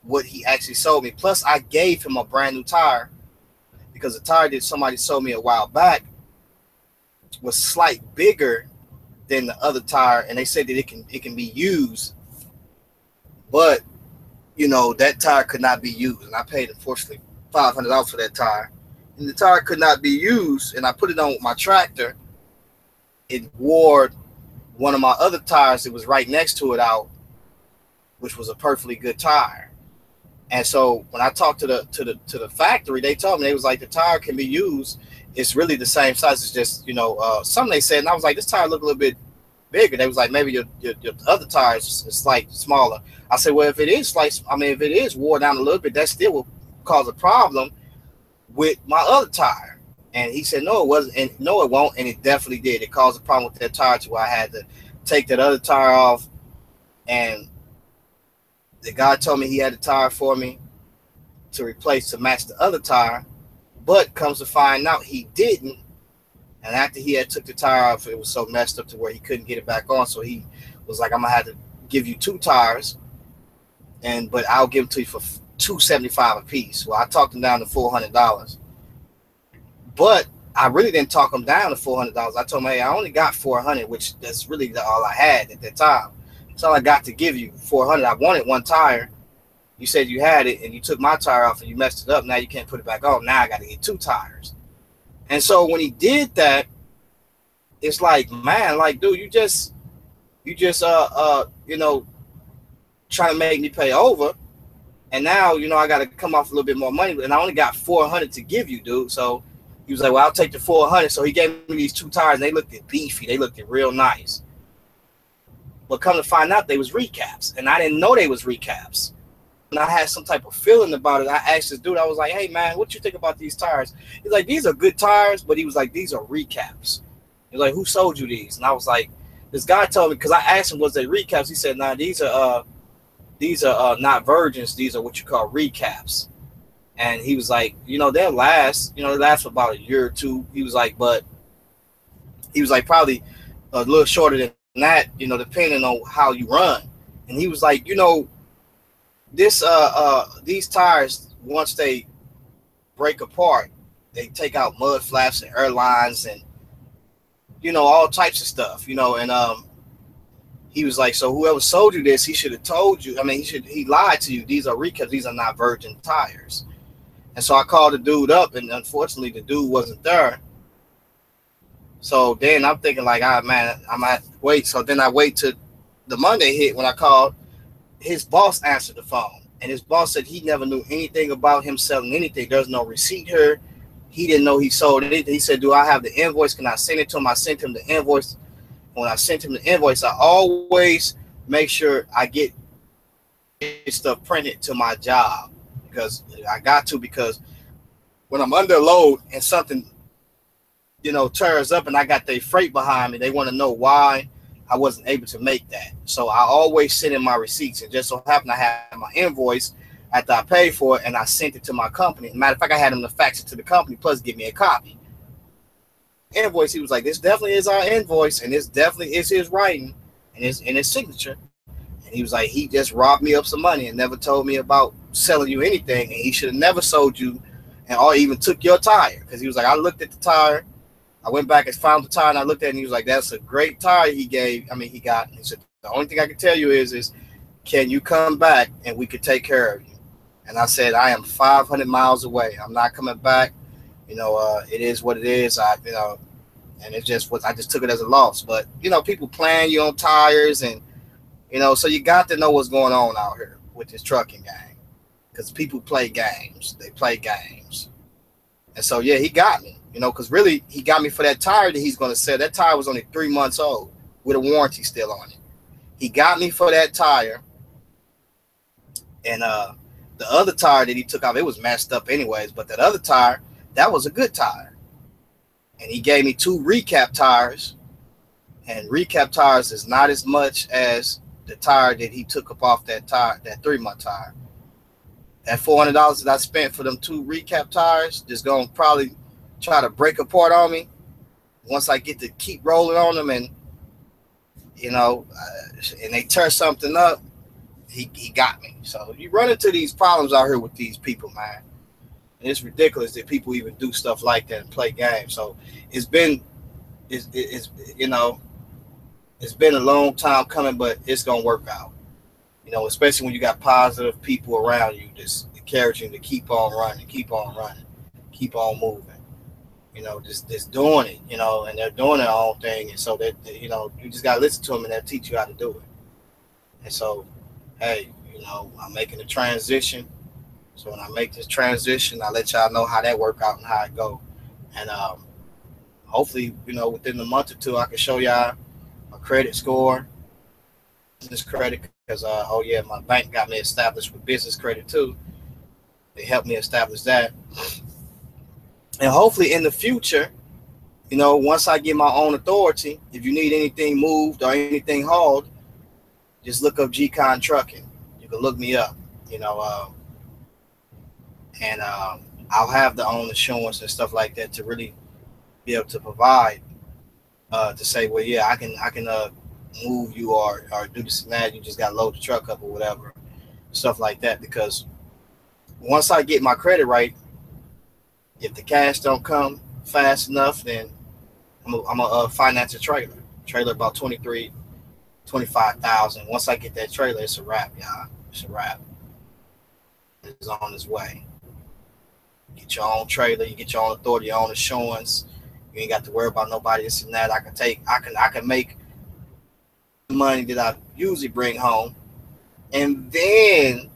Speaker 1: what he actually sold me. Plus, I gave him a brand new tire because the tire that somebody sold me a while back was slight bigger than the other tire, and they said that it can be used, but you know that tire could not be used, and I paid unfortunately $500 for that tire, and the tire could not be used, and I put it on my tractor. It wore one of my other tires that was right next to it out, which was a perfectly good tire. And so when I talked to the factory, they told me, they was like, the tire can be used. It's really the same size. It's just, you know, something they said, and I was like, this tire look a little bit bigger. They was like, maybe your other tire is slightly smaller. I said, well, if it is if it is wore down a little bit, that still will cause a problem with my other tire. And he said, no, it wasn't, and no, it won't, and it definitely did. It caused a problem with that tire to where I had to take that other tire off, and the guy told me he had a tire for me to replace to match the other tire, but comes to find out he didn't. And after he had took the tire off, it was so messed up to where he couldn't get it back on. So he was like, I'm gonna have to give you two tires, but I'll give them to you for $275 a piece. Well, I talked him down to $400, but I really didn't talk him down to $400. I told him, hey, I only got $400, which that's really all I had at that time. That's all I got to give you, $400. I wanted one tire. You said you had it, and you took my tire off, and you messed it up. Now you can't put it back on. Now I got to get two tires. And so when he did that, it's like, man, like, dude, you just you know, trying to make me pay over, and now, you know, I got to come off a little bit more money, and I only got $400 to give you, dude. So he was like, well, I'll take the $400. So he gave me these two tires, and they looked beefy. They looked real nice. But come to find out, they was recaps, and I didn't know they was recaps. And I had some type of feeling about it. I asked this dude, I was like, hey, man, what you think about these tires? He's like, these are good tires, but he was like, these are recaps. He's like, who sold you these? And I was like, this guy told me, because I asked him, was they recaps? He said, nah, these are not virgins. These are what you call recaps. And he was like, you know, they'll last. You know, they last for about a year or two. He was like, but he was like, probably a little shorter than that, you know, depending on how you run. And he was like, you know, these tires, once they break apart, they take out mud flaps and air lines and, you know, all types of stuff, you know. And he was like, so whoever sold you this, he should have told you. I mean, he lied to you. These are recaps. These are not virgin tires. And so I called the dude up, and unfortunately the dude wasn't there. So then I'm thinking like, man, I might wait. So then I wait till the Monday hit. When I called, his boss answered the phone, and his boss said he never knew anything about him selling anything. There's no receipt here. He didn't know he sold anything. He said, do I have the invoice? Can I send it to him? I sent him the invoice. When I sent him the invoice, I always make sure I get stuff printed to my job, because I got to, because when I'm under load and something, you know, tears up and I got their freight behind me, they want to know why I wasn't able to make that. So I always send in my receipts, and just so happened I had my invoice after I paid for it, and I sent it to my company. Matter of fact, I had him to fax it to the company, plus give me a copy. Invoice, he was like, this definitely is our invoice, and this definitely is his writing and his signature. And he was like, he just robbed me of some money and never told me about selling you anything, and he should have never sold you and or even took your tire, because he was like, I looked at the tire, I went back and found the tire, and I looked at it, and he was like, that's a great tire he got. And he said, the only thing I can tell you is can you come back and we could take care of you? And I said, I am 500 miles away. I'm not coming back. It is what it is. And it just was, I just took it as a loss. But, people plan you on tires, and, so you got to know what's going on out here with this trucking gang, because people play games. They play games. And so, yeah, he got me, because really he got me for that tire that he's going to sell. That tire was only 3 months old with a warranty still on it. He got me for that tire. And the other tire that he took off, it was messed up anyways. But that other tire, that was a good tire. And he gave me 2 recap tires. And recap tires is not as much as the tire that he took up off that tire, that 3-month tire. That $400 that I spent for them 2 recap tires just gonna probably try to break apart on me once I get to keep rolling on them, and and they tear something up. He got me. So you run into these problems out here with these people, man. And it's ridiculous that people even do stuff like that and play games. So it's been it's been a long time coming, but it's gonna work out. Especially when you got positive people around you, just encouraging you to keep on running, keep on moving. Just doing it, and they're doing their own thing. And so that, you just got to listen to them, and they'll teach you how to do it. And so, hey, I'm making a transition. So when I make this transition, I'll let y'all know how that work out and how it go. And hopefully, within a month or 2, I can show y'all my credit score, business credit, because, my bank got me established with business credit too. They helped me establish that. And hopefully in the future, once I get my own authority, if you need anything moved or anything hauled, just look up G-Con Trucking. You can look me up, and I'll have the own insurance and stuff like that to really be able to provide, to say, well, yeah, I can move you or do this and that. You just got to load the truck up or whatever, stuff like that. Because once I get my credit right, if the cash don't come fast enough, then I'm a finance a trailer about 25,000. Once I get that trailer, it's a wrap, y'all. It's a wrap. It's on its way. Get your own trailer, you get your own authority, your own insurance. You ain't got to worry about nobody, this and that. I can make the money that I usually bring home, and then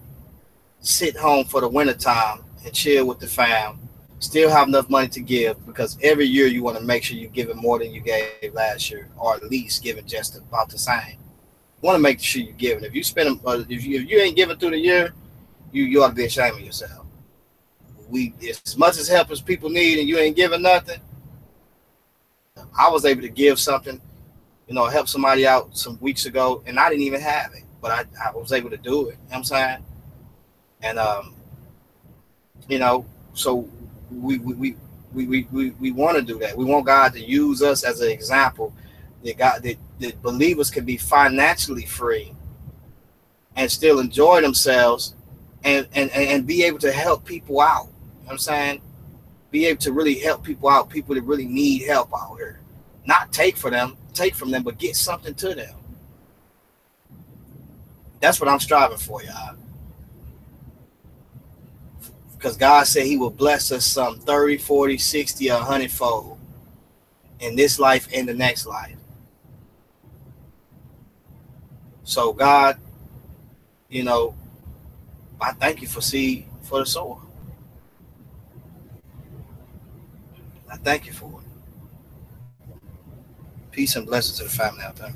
Speaker 1: sit home for the wintertime and chill with the fam. Still have enough money to give, because every year you want to make sure you're giving more than you gave last year, or at least giving just about the same. You want to make sure you're giving. If you spend, if you ain't giving through the year, you ought to be ashamed of yourself. As much as help as people need, and you ain't giving nothing. I was able to give something, help somebody out some weeks ago, and I didn't even have it, but I was able to do it. You know what I'm saying? And so we want to do that. We want God to use us as an example that believers can be financially free and still enjoy themselves and be able to help people out. You know what I'm saying? Be able to really help people out, people that really need help out here. Not take from them, but get something to them. That's what I'm striving for, y'all. Because God said he will bless us some 30, 40, 60, 100-fold in this life and the next life. So God, I thank you for seed for the sower. I thank you for it. Peace and blessings to the family out there.